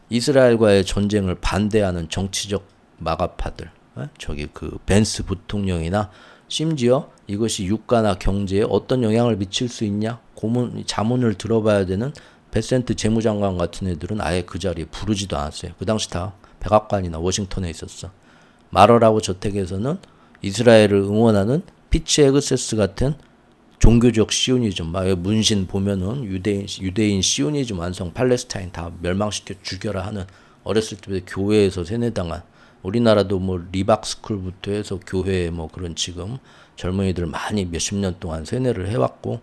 이스라엘과의 전쟁을 반대하는 정치적 마가파들, 저기 그 벤스 부통령이나 심지어 이것이 유가나 경제에 어떤 영향을 미칠 수 있냐? 자문을 들어봐야 되는 베센트 재무장관 같은 애들은 아예 그 자리에 부르지도 않았어요. 그 당시 다 백악관이나 워싱턴에 있었어. 마러라고 저택에서는 이스라엘을 응원하는 피치 에그세스 같은 종교적 시오니즘, 문신 보면은 유대인 시오니즘 완성 팔레스타인 다 멸망시켜 죽여라 하는 어렸을 때부터 교회에서 세뇌당한 우리나라도 뭐 리박스쿨부터 해서 교회에 뭐 그런 지금 젊은이들 많이 몇십 년 동안 세뇌를 해왔고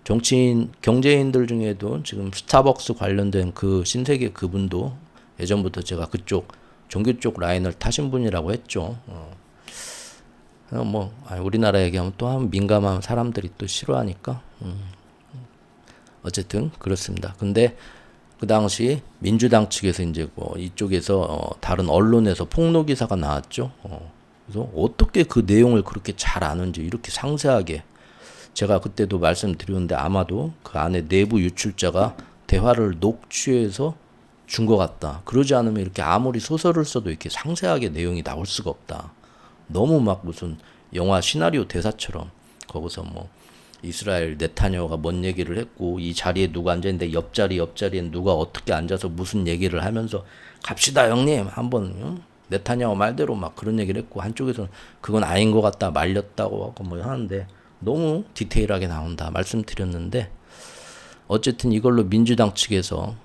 정치인, 경제인들 중에도 지금 스타벅스 관련된 그 신세계 그분도 예전부터 제가 그쪽 종교 쪽 라인을 타신 분이라고 했죠. 우리나라 얘기하면 또 한 민감한 사람들이 또 싫어하니까 어쨌든 그렇습니다. 근데 그 당시 민주당 측에서 이제 뭐 이쪽에서 다른 언론에서 폭로 기사가 나왔죠. 그래서 어떻게 그 내용을 그렇게 잘 아는지 이렇게 상세하게 제가 그때도 말씀드렸는데 아마도 그 안에 내부 유출자가 대화를 녹취해서 준 것 같다. 그러지 않으면 이렇게 아무리 소설을 써도 이렇게 상세하게 내용이 나올 수가 없다. 너무 막 무슨 영화 시나리오 대사처럼 거기서 뭐 이스라엘 네타냐후가 뭔 얘기를 했고 이 자리에 누가 앉아있는데 옆자리엔 누가 어떻게 앉아서 무슨 얘기를 하면서 갑시다 형님 한번 네타냐후 말대로 막 그런 얘기를 했고 한쪽에서는 그건 아닌 것 같다 말렸다고 하고 뭐 하는데 너무 디테일하게 나온다 말씀드렸는데 어쨌든 이걸로 민주당 측에서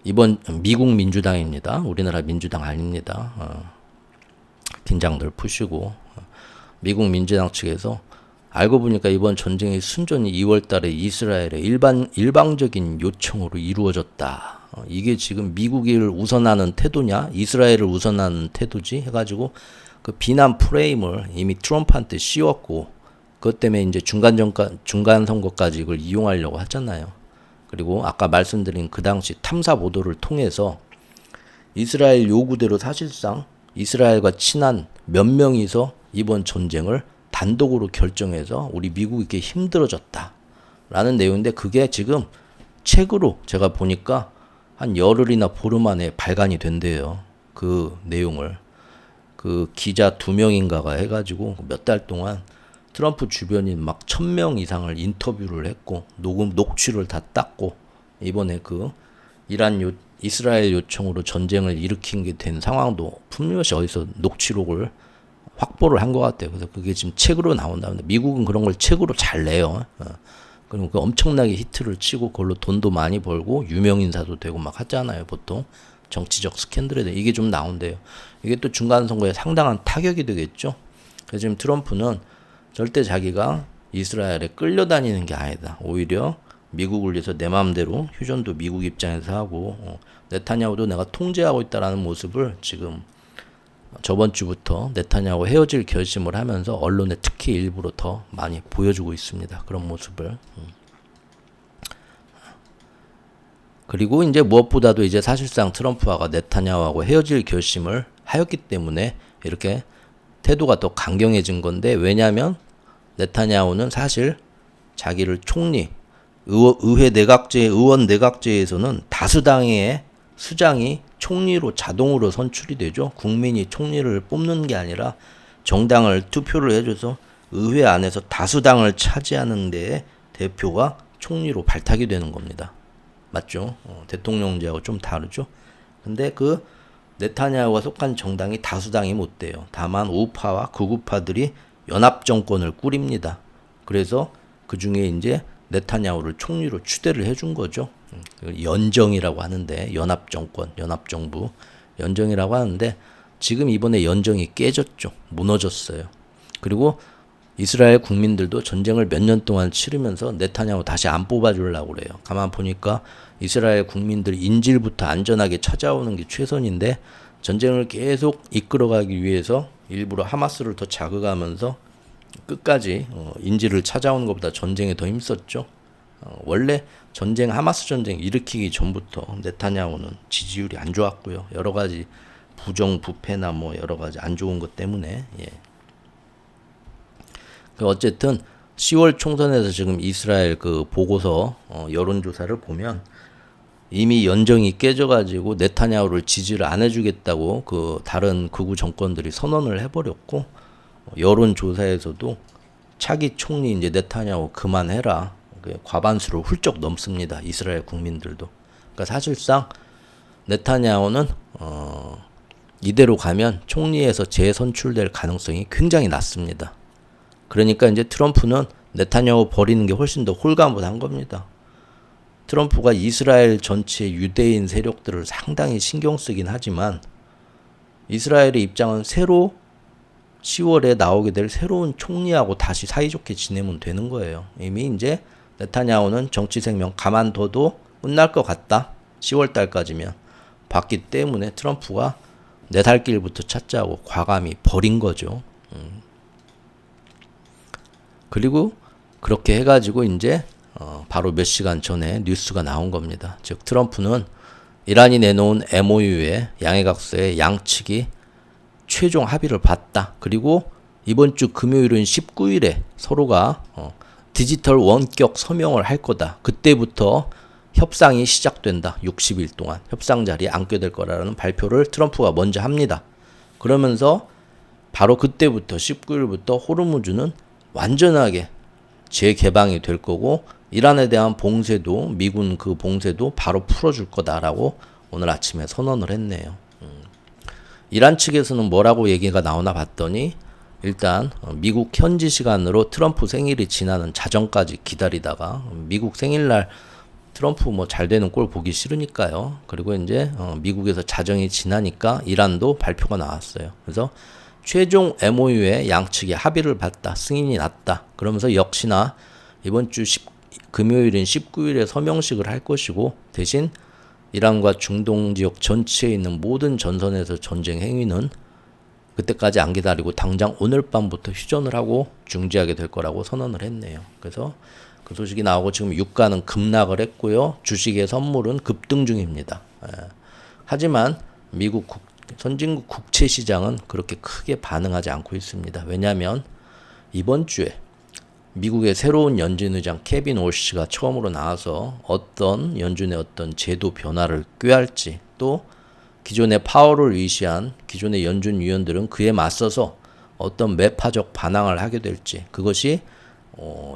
이번 미국 민주당입니다. 우리나라 민주당 아닙니다. 긴장들 푸시고 미국 민주당 측에서 알고 보니까 이번 전쟁의 순전히 2월 달에 이스라엘의 일방적인 요청으로 이루어졌다. 이게 지금 미국을 우선하는 태도냐 이스라엘을 우선하는 태도지 해가지고 그 비난 프레임을 이미 트럼프한테 씌웠고 그것 때문에 이제 중간 선거까지 이걸 이용하려고 하잖아요. 그리고 아까 말씀드린 그 당시 탐사 보도를 통해서 이스라엘 요구대로 사실상 이스라엘과 친한 몇 명이서 이번 전쟁을 단독으로 결정해서 우리 미국이 이렇게 힘들어졌다 라는 내용인데 그게 지금 책으로 제가 보니까 한 열흘이나 보름 안에 발간이 된대요. 그 내용을 그 기자 2명인가가 해가지고 몇 달 동안 트럼프 주변인 막 1000명 이상을 인터뷰를 했고 녹취를 다 땄고 이번에 그 이스라엘 요청으로 전쟁을 일으킨 게 된 상황도 분명히 어디서 녹취록을 확보를 한 것 같아요. 그래서 그게 지금 책으로 나온다는데 미국은 그런 걸 책으로 잘 내요. 그리고 그 엄청나게 히트를 치고 그걸로 돈도 많이 벌고 유명 인사도 되고 막 하잖아요. 보통 정치적 스캔들에 대해 이게 좀 나온대요. 이게 또 중간 선거에 상당한 타격이 되겠죠. 그래서 지금 트럼프는 절대 자기가 이스라엘에 끌려다니는 게 아니다. 오히려 미국을 위해서 내 마음대로 휴전도 미국 입장에서 하고 네타냐후도 내가 통제하고 있다라는 모습을 지금 저번 주부터 네타냐후 헤어질 결심을 하면서 언론에 특히 일부러 더 많이 보여주고 있습니다. 그런 모습을. 그리고 이제 무엇보다도 이제 사실상 트럼프가 네타냐후하고 헤어질 결심을 하였기 때문에 이렇게 태도가 더 강경해진 건데 왜냐하면 네타냐후는 사실 자기를 총리, 의회 내각제, 의원 내각제에서는 다수당의 수장이 총리로 자동으로 선출이 되죠. 국민이 총리를 뽑는 게 아니라 정당을 투표를 해줘서 의회 안에서 다수당을 차지하는 데 대표가 총리로 발탁이 되는 겁니다. 맞죠? 대통령제하고 좀 다르죠. 근데 그 네타냐후가 속한 정당이 다수당이 못 돼요. 다만 우파와 극우파들이 연합정권을 꾸립니다. 그래서 그 중에 이제 네타냐후를 총리로 추대를 해준 거죠. 연정이라고 하는데 연합정권, 연합정부 연정이라고 하는데 지금 이번에 연정이 깨졌죠. 무너졌어요. 그리고 이스라엘 국민들도 전쟁을 몇 년 동안 치르면서 네타냐후 다시 안 뽑아주려고 그래요. 가만 보니까 이스라엘 국민들 인질부터 안전하게 찾아오는 게 최선인데 전쟁을 계속 이끌어가기 위해서 일부러 하마스를 더 자극하면서 끝까지 인질을 찾아오는 것보다 전쟁에 더 힘썼죠. 원래 전쟁 하마스 전쟁 일으키기 전부터 네타냐후는 지지율이 안 좋았고요. 여러 가지 부정부패나 뭐 여러 가지 안 좋은 것 때문에 어쨌든 10월 총선에서 지금 이스라엘 그 보고서 여론조사를 보면 이미 연정이 깨져가지고 네타냐후를 지지를 안 해주겠다고 그 다른 극우 정권들이 선언을 해버렸고 여론조사에서도 차기 총리 이제 네타냐후 그만해라 과반수를 훌쩍 넘습니다. 이스라엘 국민들도. 그러니까 사실상 네타냐후는 이대로 가면 총리에서 재선출될 가능성이 굉장히 낮습니다. 그러니까 이제 트럼프는 네타냐후 버리는 게 훨씬 더 홀가분한 겁니다. 트럼프가 이스라엘 전체 유대인 세력들을 상당히 신경 쓰긴 하지만 이스라엘의 입장은 새로 10월에 나오게 될 새로운 총리하고 다시 사이좋게 지내면 되는 거예요. 이미 이제 네타냐후는 정치 생명 가만둬도 끝날 것 같다. 10월 달까지면 봤기 때문에 트럼프가 내 살 길부터 찾자고 과감히 버린 거죠. 그리고 그렇게 해가지고 이제 바로 몇 시간 전에 뉴스가 나온 겁니다. 즉 트럼프는 이란이 내놓은 MOU에 양해각서에 양측이 최종 합의를 봤다. 그리고 이번 주 금요일은 19일에 서로가 디지털 원격 서명을 할 거다. 그때부터 협상이 시작된다. 60일 동안 협상 자리에 앉게 될 거라는 발표를 트럼프가 먼저 합니다. 그러면서 바로 그때부터 19일부터 호르무즈는 완전하게 재개방이 될 거고 이란에 대한 봉쇄도 미군 그 봉쇄도 바로 풀어줄 거다라고 오늘 아침에 선언을 했네요. 이란 측에서는 뭐라고 얘기가 나오나 봤더니 일단 미국 현지 시간으로 트럼프 생일이 지나는 자정까지 기다리다가 미국 생일날 트럼프 뭐 잘 되는 꼴 보기 싫으니까요. 그리고 이제 미국에서 자정이 지나니까 이란도 발표가 나왔어요. 그래서 최종 MOU에 양측이 합의를 봤다. 승인이 났다. 그러면서 역시나 이번 주 금요일인 19일에 서명식을 할 것이고 대신 이란과 중동 지역 전체에 있는 모든 전선에서 전쟁 행위는 그때까지 안 기다리고 당장 오늘 밤부터 휴전을 하고 중지하게 될 거라고 선언을 했네요. 그래서 그 소식이 나오고 지금 유가는 급락을 했고요. 주식의 선물은 급등 중입니다. 하지만 미국 선진국 국채 시장은 그렇게 크게 반응하지 않고 있습니다. 왜냐하면 이번 주에 미국의 새로운 연준 의장 케빈 올시가 처음으로 나와서 어떤 연준의 어떤 제도 변화를 꾀할지 또 기존의 파월을 위시한 기존의 연준 위원들은 그에 맞서서 어떤 매파적 반항을 하게 될지 그것이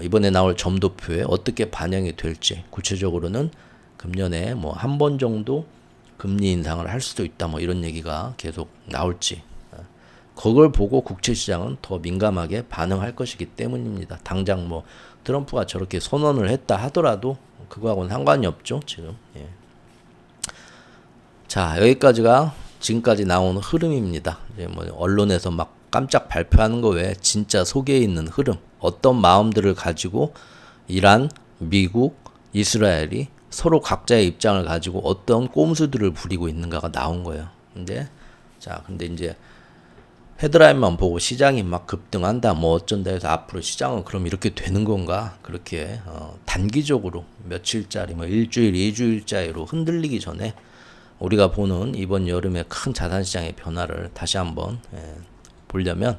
이번에 나올 점도표에 어떻게 반영이 될지 구체적으로는 금년에 뭐 한 번 정도 금리 인상을 할 수도 있다 뭐 이런 얘기가 계속 나올지 그걸 보고 국채 시장은 더 민감하게 반응할 것이기 때문입니다. 당장 뭐 트럼프가 저렇게 선언을 했다 하더라도 그거하고는 상관이 없죠 지금. 예. 자 여기까지가 지금까지 나온 흐름입니다. 이제 뭐 언론에서 막 깜짝 발표하는 거 외에 진짜 속에 있는 흐름 어떤 마음들을 가지고 이란, 미국, 이스라엘이 서로 각자의 입장을 가지고 어떤 꼼수들을 부리고 있는가가 나온 거예요. 근데 이제 헤드라인만 보고 시장이 막 급등한다 뭐 어쩐다 해서 앞으로 시장은 그럼 이렇게 되는 건가 그렇게 단기적으로 며칠짜리 뭐 일주일, 2주일짜리로 흔들리기 전에 우리가 보는 이번 여름의 큰 자산시장의 변화를 다시 한번 보려면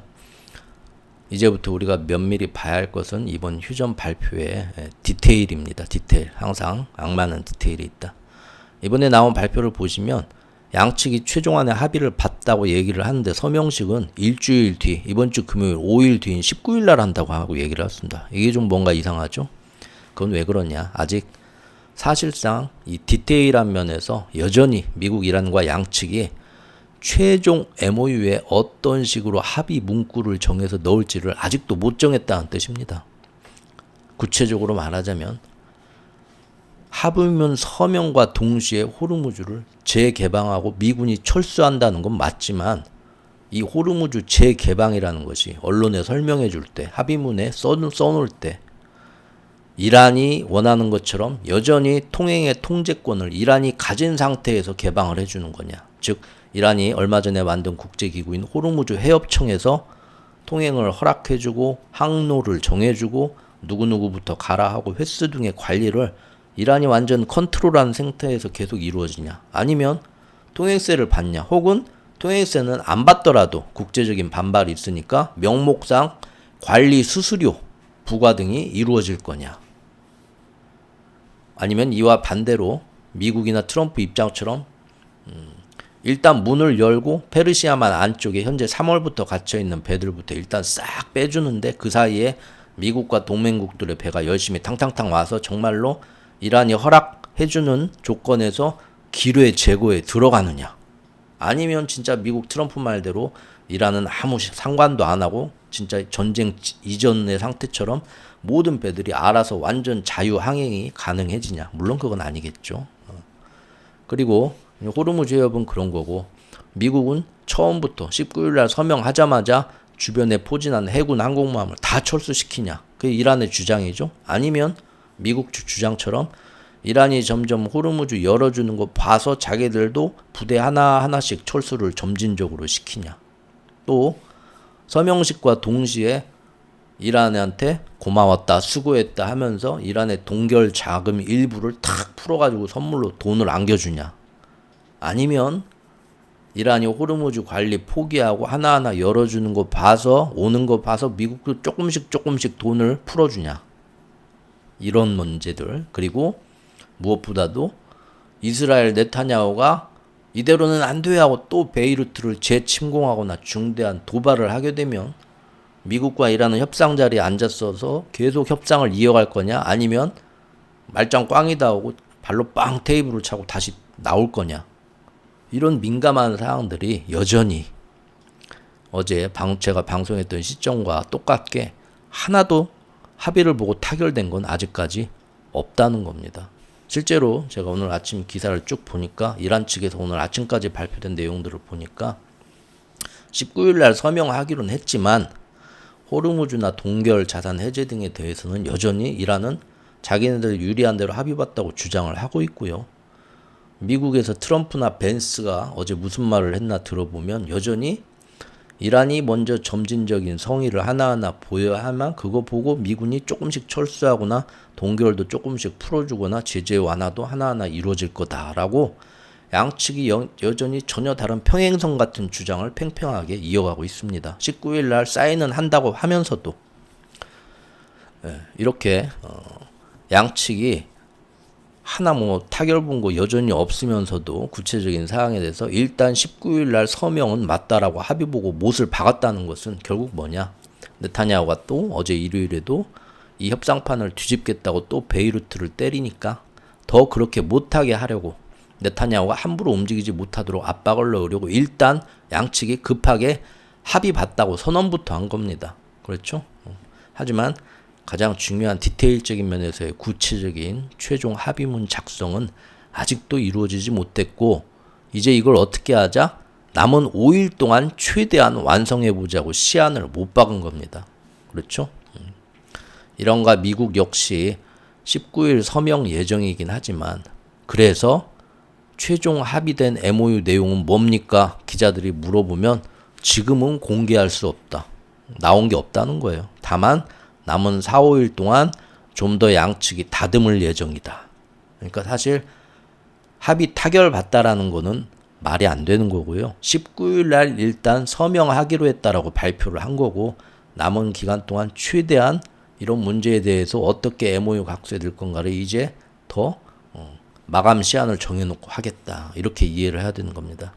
이제부터 우리가 면밀히 봐야 할 것은 이번 휴전 발표의 디테일입니다. 디테일. 항상 악마는 디테일이 있다. 이번에 나온 발표를 보시면 양측이 최종안에 합의를 봤다고 얘기를 하는데 서명식은 일주일 뒤 이번 주 금요일 5일 뒤인 19일 날 한다고 하고 얘기를 했습니다. 이게 좀 뭔가 이상하죠? 그건 왜 그러냐? 아직 사실상 이 디테일한 면에서 여전히 미국 이란과 양측이 최종 MOU에 어떤 식으로 합의 문구를 정해서 넣을지를 아직도 못 정했다는 뜻입니다. 구체적으로 말하자면 합의문 서명과 동시에 호르무즈를 재개방하고 미군이 철수한다는 건 맞지만 이 호르무즈 재개방이라는 것이 언론에 설명해 줄 때 합의문에 써놓을 때 이란이 원하는 것처럼 여전히 통행의 통제권을 이란이 가진 상태에서 개방을 해주는 거냐. 즉 이란이 얼마 전에 만든 국제기구인 호르무즈 해협청에서 통행을 허락해주고 항로를 정해주고 누구누구부터 가라 하고 횟수 등의 관리를 이란이 완전 컨트롤하는 상태에서 계속 이루어지냐. 아니면 통행세를 받냐. 혹은 통행세는 안 받더라도 국제적인 반발이 있으니까 명목상 관리 수수료 부과 등이 이루어질 거냐. 아니면 이와 반대로 미국이나 트럼프 입장처럼 일단 문을 열고 페르시아만 안쪽에 현재 3월부터 갇혀있는 배들부터 일단 싹 빼주는데 그 사이에 미국과 동맹국들의 배가 열심히 탕탕탕 와서 정말로 이란이 허락해주는 조건에서 기뢰 제거에 들어가느냐. 아니면 진짜 미국 트럼프 말대로 이란은 아무 상관도 안 하고 진짜 전쟁 이전의 상태처럼 모든 배들이 알아서 완전 자유항행이 가능해지냐. 물론 그건 아니겠죠. 그리고 호르무즈 해협은 그런 거고 미국은 처음부터 19일날 서명하자마자 주변에 포진한 해군 항공모함을 다 철수시키냐. 그게 이란의 주장이죠. 아니면 미국 주장처럼 이란이 점점 호르무즈 열어주는 거 봐서 자기들도 부대 하나하나씩 철수를 점진적으로 시키냐. 또 서명식과 동시에 이란한테 고마웠다 수고했다 하면서 이란의 동결 자금 일부를 탁 풀어가지고 선물로 돈을 안겨주냐. 아니면 이란이 호르무즈 관리 포기하고 하나하나 열어주는 거 봐서 오는 거 봐서 미국도 조금씩 돈을 풀어주냐. 이런 문제들. 그리고 무엇보다도 이스라엘 네타냐후가 이대로는 안 돼 하고 또 베이루트를 재침공하거나 중대한 도발을 하게 되면 미국과 이란은 협상 자리에 앉았어서 계속 협상을 이어갈 거냐, 아니면 말짱 꽝이다 하고 발로 빵 테이블을 차고 다시 나올 거냐. 이런 민감한 사항들이 여전히 어제 제가 방송했던 시점과 똑같게 하나도 합의를 보고 타결된 건 아직까지 없다는 겁니다. 실제로 제가 오늘 아침 기사를 쭉 보니까 이란 측에서 오늘 아침까지 발표된 내용들을 보니까 19일 날 서명하기로는 했지만 호르무즈나 동결 자산 해제 등에 대해서는 여전히 이란은 자기네들 유리한 대로 합의봤다고 주장을 하고 있고요. 미국에서 트럼프나 벤스가 어제 무슨 말을 했나 들어보면 여전히 이란이 먼저 점진적인 성의를 하나하나 보여야 하면 그거 보고 미군이 조금씩 철수하거나 동결도 조금씩 풀어주거나 제재 완화도 하나하나 이루어질 거다라고 양측이 여전히 전혀 다른 평행선 같은 주장을 팽팽하게 이어가고 있습니다. 19일 날 사인은 한다고 하면서도 이렇게 양측이 하나 타결 본 거 여전히 없으면서도 구체적인 사항에 대해서 일단 19일 날 서명은 맞다라고 합의 보고 못을 박았다는 것은 결국 뭐냐? 네타냐후가 또 어제 일요일에도 이 협상판을 뒤집겠다고 또 베이루트를 때리니까 더 그렇게 못하게 하려고 네타냐후가 함부로 움직이지 못하도록 압박을 넣으려고 일단 양측이 급하게 합의 봤다고 선언부터 한 겁니다. 그렇죠? 하지만 가장 중요한 디테일적인 면에서의 구체적인 최종 합의문 작성은 아직도 이루어지지 못했고 이제 이걸 어떻게 하자? 남은 5일 동안 최대한 완성해보자고 시한을 못 박은 겁니다. 그렇죠? 이란과 미국 역시 19일 서명 예정이긴 하지만 그래서 최종 합의된 MOU 내용은 뭡니까? 기자들이 물어보면 지금은 공개할 수 없다. 나온 게 없다는 거예요. 다만 남은 4, 5일 동안 좀 더 양측이 다듬을 예정이다. 그러니까 사실 합의 타결받다라는 거는 말이 안 되는 거고요. 19일 날 일단 서명하기로 했다라고 발표를 한 거고 남은 기간 동안 최대한 이런 문제에 대해서 어떻게 MOU 각색될 건가를 이제 더 마감 시한을 정해놓고 하겠다. 이렇게 이해를 해야 되는 겁니다.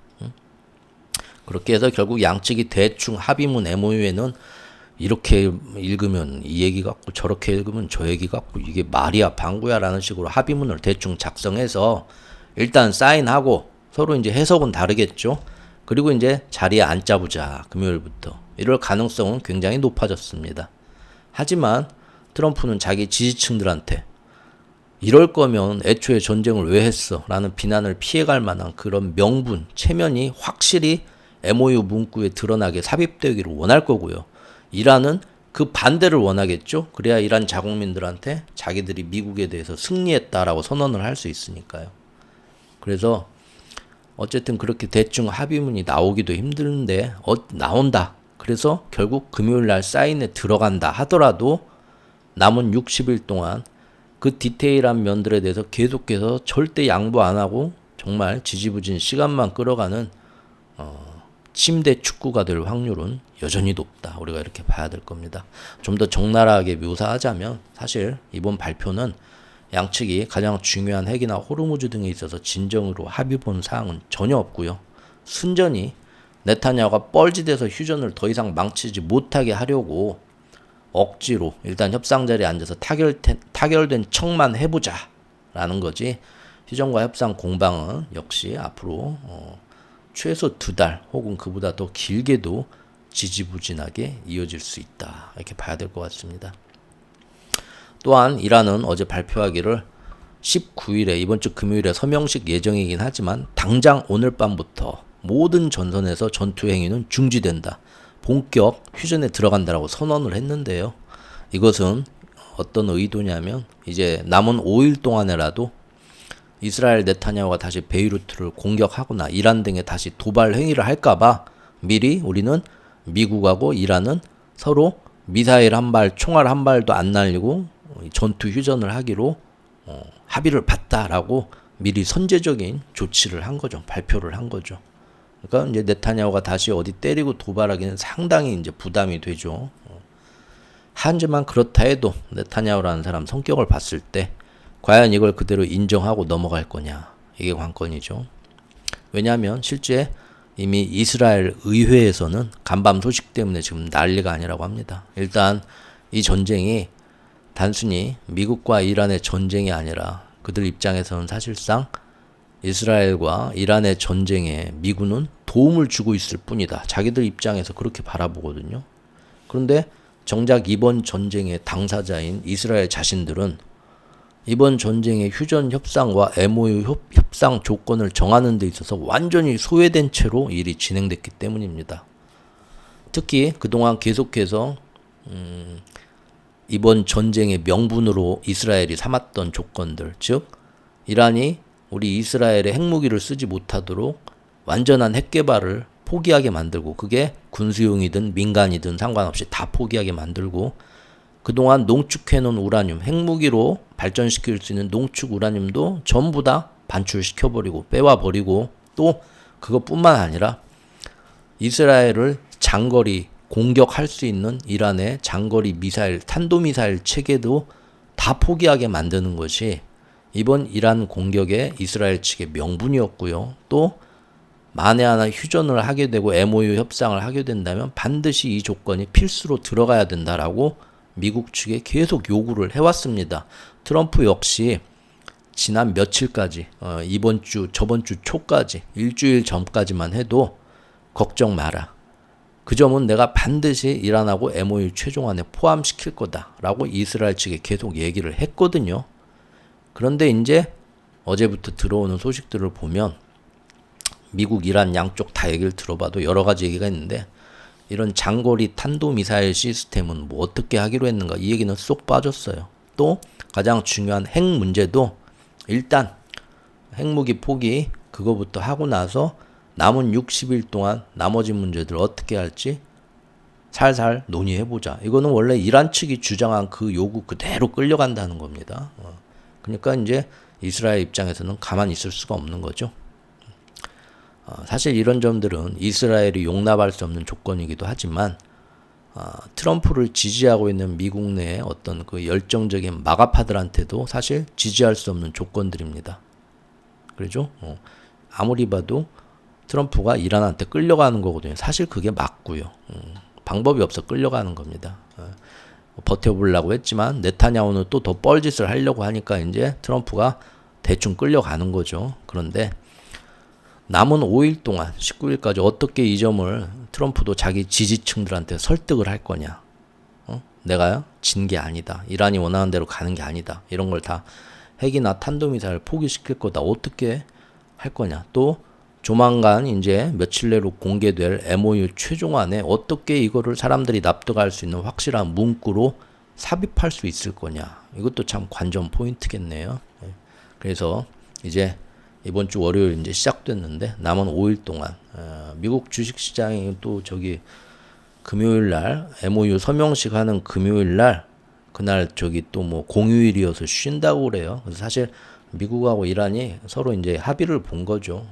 그렇게 해서 결국 양측이 대충 합의문 MOU에는 이렇게 읽으면 이 얘기 같고 저렇게 읽으면 저 얘기 같고 이게 말이야 방구야 라는 식으로 합의문을 대충 작성해서 일단 사인하고 서로 이제 해석은 다르겠죠. 그리고 이제 자리에 앉자보자 금요일부터 이럴 가능성은 굉장히 높아졌습니다. 하지만 트럼프는 자기 지지층들한테 이럴 거면 애초에 전쟁을 왜 했어 라는 비난을 피해갈 만한 그런 명분, 체면이 확실히 MOU 문구에 드러나게 삽입되기를 원할 거고요. 이란은 그 반대를 원하겠죠. 그래야 이란 자국민들한테 자기들이 미국에 대해서 승리했다라고 선언을 할 수 있으니까요. 그래서 어쨌든 그렇게 대충 합의문이 나오기도 힘든데 나온다. 그래서 결국 금요일 날 사인에 들어간다 하더라도 남은 60일 동안 그 디테일한 면들에 대해서 계속해서 절대 양보 안 하고 정말 지지부진 시간만 끌어가는 침대 축구가 될 확률은 여전히 높다. 우리가 이렇게 봐야 될 겁니다. 좀 더 적나라하게 묘사하자면 사실 이번 발표는 양측이 가장 중요한 핵이나 호르무즈 등에 있어서 진정으로 합의 본 사항은 전혀 없고요. 순전히 네타냐후가 뻘짓해서 휴전을 더 이상 망치지 못하게 하려고 억지로 일단 협상 자리에 앉아서 타결된 척만 해보자 라는 거지. 휴전과 협상 공방은 역시 앞으로 최소 2달 혹은 그보다 더 길게도 지지부진하게 이어질 수 있다. 이렇게 봐야 될 것 같습니다. 또한 이란은 어제 발표하기를 19일에 이번 주 금요일에 서명식 예정이긴 하지만 당장 오늘 밤부터 모든 전선에서 전투 행위는 중지된다. 본격 휴전에 들어간다라고 선언을 했는데요. 이것은 어떤 의도냐면 이제 남은 5일 동안에라도 이스라엘 네타냐후가 다시 베이루트를 공격하거나 이란 등에 다시 도발 행위를 할까봐 미리 우리는 미국하고 이란은 서로 미사일 한 발, 총알 한 발도 안 날리고 전투 휴전을 하기로 합의를 봤다라고 미리 선제적인 조치를 한 거죠. 발표를 한 거죠. 그러니까 이제 네타냐후가 다시 어디 때리고 도발하기는 상당히 이제 부담이 되죠. 하지만 그렇다 해도 네타냐후라는 사람 성격을 봤을 때 과연 이걸 그대로 인정하고 넘어갈 거냐. 이게 관건이죠. 왜냐하면 실제 이미 이스라엘 의회에서는 간밤 소식 때문에 지금 난리가 아니라고 합니다. 일단 이 전쟁이 단순히 미국과 이란의 전쟁이 아니라 그들 입장에서는 사실상 이스라엘과 이란의 전쟁에 미군은 도움을 주고 있을 뿐이다. 자기들 입장에서 그렇게 바라보거든요. 그런데 정작 이번 전쟁의 당사자인 이스라엘 자신들은 이번 전쟁의 휴전 협상과 MOU 협상 조건을 정하는 데 있어서 완전히 소외된 채로 일이 진행됐기 때문입니다. 특히 그동안 계속해서 이번 전쟁의 명분으로 이스라엘이 삼았던 조건들, 즉 이란이 우리 이스라엘의 핵무기를 쓰지 못하도록 완전한 핵 개발을 포기하게 만들고, 그게 군수용이든 민간이든 상관없이 다 포기하게 만들고, 그동안 농축해놓은 우라늄, 핵무기로 발전시킬 수 있는 농축 우라늄도 전부 다 반출시켜버리고 빼와버리고, 또 그것뿐만 아니라 이스라엘을 장거리 공격할 수 있는 이란의 장거리 미사일, 탄도미사일 체계도 다 포기하게 만드는 것이 이번 이란 공격의 이스라엘 측의 명분이었고요. 또 만에 하나 휴전을 하게 되고 MOU 협상을 하게 된다면 반드시 이 조건이 필수로 들어가야 된다라고 미국 측에 계속 요구를 해왔습니다. 트럼프 역시 지난 며칠까지, 이번 주, 저번 주 초까지, 일주일 전까지만 해도 걱정 마라. 그 점은 내가 반드시 이란하고 MOU 최종안에 포함시킬 거다라고 이스라엘 측에 계속 얘기를 했거든요. 그런데 이제 어제부터 들어오는 소식들을 보면 미국, 이란 양쪽 다 얘기를 들어봐도 여러 가지 얘기가 있는데, 이런 장거리 탄도미사일 시스템은 뭐 어떻게 하기로 했는가, 이 얘기는 쏙 빠졌어요. 또 가장 중요한 핵 문제도 일단 핵무기 포기 그거부터 하고 나서 남은 60일 동안 나머지 문제들 어떻게 할지 살살 논의해보자. 이거는 원래 이란 측이 주장한 그 요구 그대로 끌려간다는 겁니다. 그러니까 이제 이스라엘 입장에서는 가만히 있을 수가 없는 거죠. 사실 이런 점들은 이스라엘이 용납할 수 없는 조건이기도 하지만 트럼프를 지지하고 있는 미국 내의 어떤 그 열정적인 마가파들한테도 사실 지지할 수 없는 조건들입니다. 그렇죠? 아무리 봐도 트럼프가 이란한테 끌려가는 거거든요. 사실 그게 맞고요. 방법이 없어 끌려가는 겁니다. 버텨보려고 했지만 네타냐후는 또 더 뻘짓을 하려고 하니까 이제 트럼프가 대충 끌려가는 거죠. 그런데 남은 5일 동안 19일까지 어떻게 이 점을 트럼프도 자기 지지층들한테 설득을 할 거냐. 내가 진 게 아니다. 이란이 원하는 대로 가는 게 아니다. 이런 걸 다 핵이나 탄도미사일 포기시킬 거다. 어떻게 할 거냐. 또 조만간 이제 며칠 내로 공개될 MOU 최종안에 어떻게 이거를 사람들이 납득할 수 있는 확실한 문구로 삽입할 수 있을 거냐. 이것도 참 관전 포인트겠네요. 그래서 이제 이번 주 월요일 이제 시작됐는데 남은 5일 동안 미국 주식시장이 또 저기 금요일 날 MOU 서명식 하는 금요일 날 그날 저기 또 뭐 공휴일이어서 쉰다고 그래요. 그래서 사실 미국하고 이란이 서로 이제 합의를 본 거죠.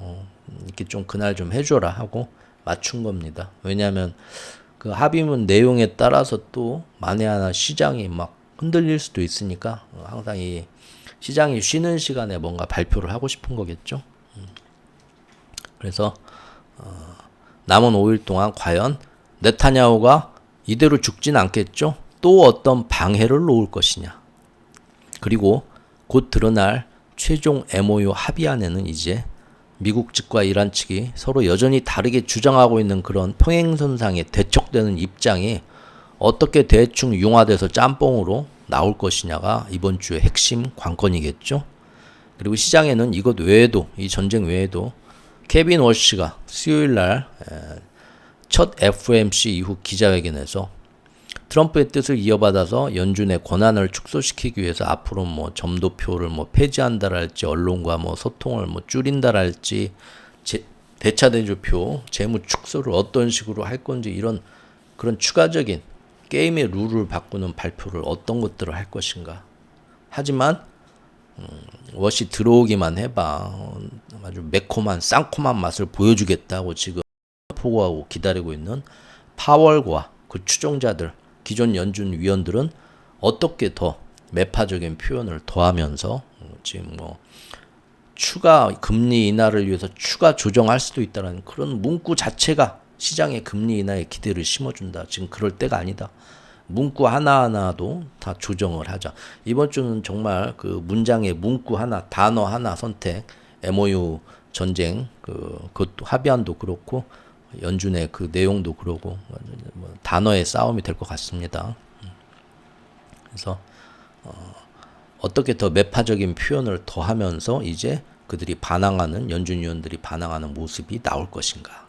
이렇게 좀 그날 좀 해줘라 하고 맞춘 겁니다. 왜냐하면 그 합의문 내용에 따라서 또 만에 하나 시장이 막 흔들릴 수도 있으니까 항상 이 시장이 쉬는 시간에 뭔가 발표를 하고 싶은 거겠죠. 그래서 남은 5일 동안 과연 네타냐후가 이대로 죽진 않겠죠. 또 어떤 방해를 놓을 것이냐. 그리고 곧 드러날 최종 MOU 합의안에는 이제 미국 측과 이란 측이 서로 여전히 다르게 주장하고 있는 그런 평행선상에 대척되는 입장이 어떻게 대충 융화돼서 짬뽕으로 나올 것이냐가 이번 주의 핵심 관건이겠죠. 그리고 시장에는 이것 외에도, 이 전쟁 외에도 케빈 월시가 수요일 날 첫 FOMC 이후 기자회견에서 트럼프의 뜻을 이어받아서 연준의 권한을 축소시키기 위해서 앞으로 뭐 점도표를 뭐 폐지한다랄지 언론과 뭐 소통을 뭐 줄인다랄지 대차대조표 재무 축소를 어떤 식으로 할 건지 이런 그런 추가적인 게임의 룰을 바꾸는 발표를 어떤 것들을 할 것인가. 하지만 워시 들어오기만 해봐 아주 매콤한 쌍콤한 맛을 보여주겠다고 지금 보고하고 기다리고 있는 파월과 그 추종자들, 기존 연준 위원들은 어떻게 더 매파적인 표현을 더하면서 지금 뭐 추가 금리 인하를 위해서 추가 조정할 수도 있다는 그런 문구 자체가 시장의 금리 인하에 기대를 심어준다. 지금 그럴 때가 아니다. 문구 하나하나도 다 조정을 하자. 이번 주는 정말 그 문장의 문구 하나, 단어 하나 선택, MOU 전쟁, 그것도 합의안도 그렇고, 연준의 그 내용도 그러고, 뭐 단어의 싸움이 될 것 같습니다. 그래서, 어떻게 더 매파적인 표현을 더 하면서 이제 그들이 반항하는, 연준 위원들이 반항하는 모습이 나올 것인가.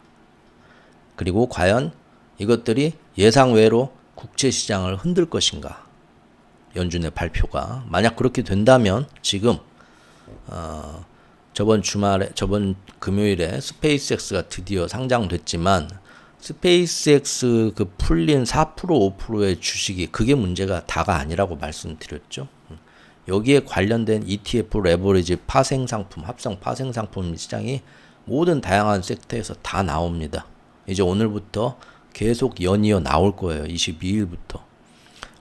그리고 과연 이것들이 예상외로 국채 시장을 흔들 것인가. 연준의 발표가 만약 그렇게 된다면 지금 저번 금요일에 스페이스X가 드디어 상장됐지만 스페이스X 그 풀린 4% 5%의 주식이 그게 문제가 다가 아니라고 말씀드렸죠. 여기에 관련된 ETF 레버리지 파생 상품, 합성 파생 상품 시장이 모든 다양한 섹터에서 다 나옵니다. 이제 오늘부터 계속 연이어 나올 거예요. 22일부터.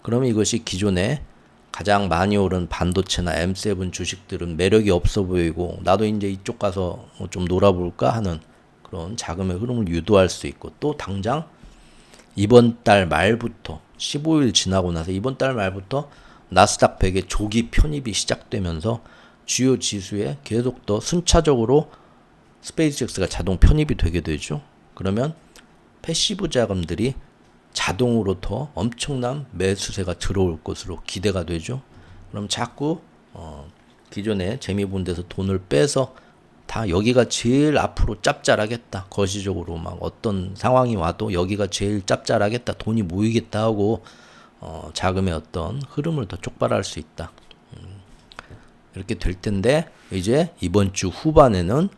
그러면 이것이 기존에 가장 많이 오른 반도체나 M7 주식들은 매력이 없어 보이고 나도 이제 이쪽 가서 좀 놀아볼까 하는 그런 자금의 흐름을 유도할 수 있고 또 당장 이번 달 말부터 15일 지나고 나서 이번 달 말부터 나스닥 100의 조기 편입이 시작되면서 주요 지수에 계속 더 순차적으로 스페이스X가 자동 편입이 되게 되죠. 그러면 패시브 자금들이 자동으로 더 엄청난 매수세가 들어올 것으로 기대가 되죠. 그럼 자꾸 기존에 재미 본 데서 돈을 빼서 다 여기가 제일 앞으로 짭짤하겠다. 거시적으로 막 어떤 상황이 와도 여기가 제일 짭짤하겠다. 돈이 모이겠다 하고 자금의 어떤 흐름을 더 촉발할 수 있다. 이렇게 될 텐데 이제 이번 주 후반에는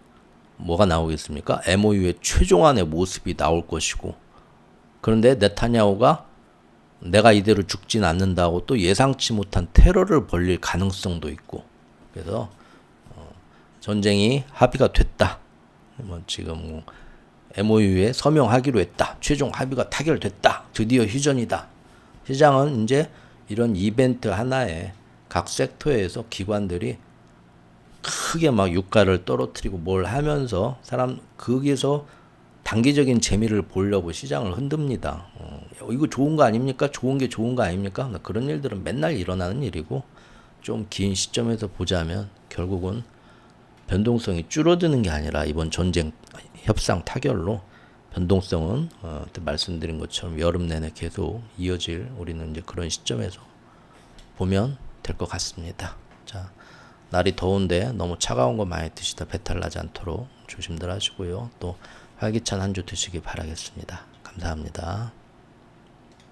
뭐가 나오겠습니까? MOU의 최종안의 모습이 나올 것이고 그런데 네타냐후가 내가 이대로 죽진 않는다고 또 예상치 못한 테러를 벌릴 가능성도 있고 그래서 전쟁이 합의가 됐다. 뭐 지금 MOU에 서명하기로 했다. 최종 합의가 타결됐다. 드디어 휴전이다. 시장은 이제 이런 이벤트 하나에 각 섹터에서 기관들이 크게 막 유가를 떨어뜨리고 뭘 하면서 거기에서 단기적인 재미를 보려고 시장을 흔듭니다. 이거 좋은 거 아닙니까? 좋은 게 좋은 거 아닙니까? 그런 일들은 맨날 일어나는 일이고 좀 긴 시점에서 보자면 결국은 변동성이 줄어드는 게 아니라 이번 전쟁 협상 타결로 변동성은 말씀드린 것처럼 여름 내내 계속 이어질 우리는 이제 그런 시점에서 보면 될 것 같습니다. 자. 날이 더운데 너무 차가운 거 많이 드시다 배탈 나지 않도록 조심들 하시고요. 또 활기찬 한 주 되시기 바라겠습니다. 감사합니다.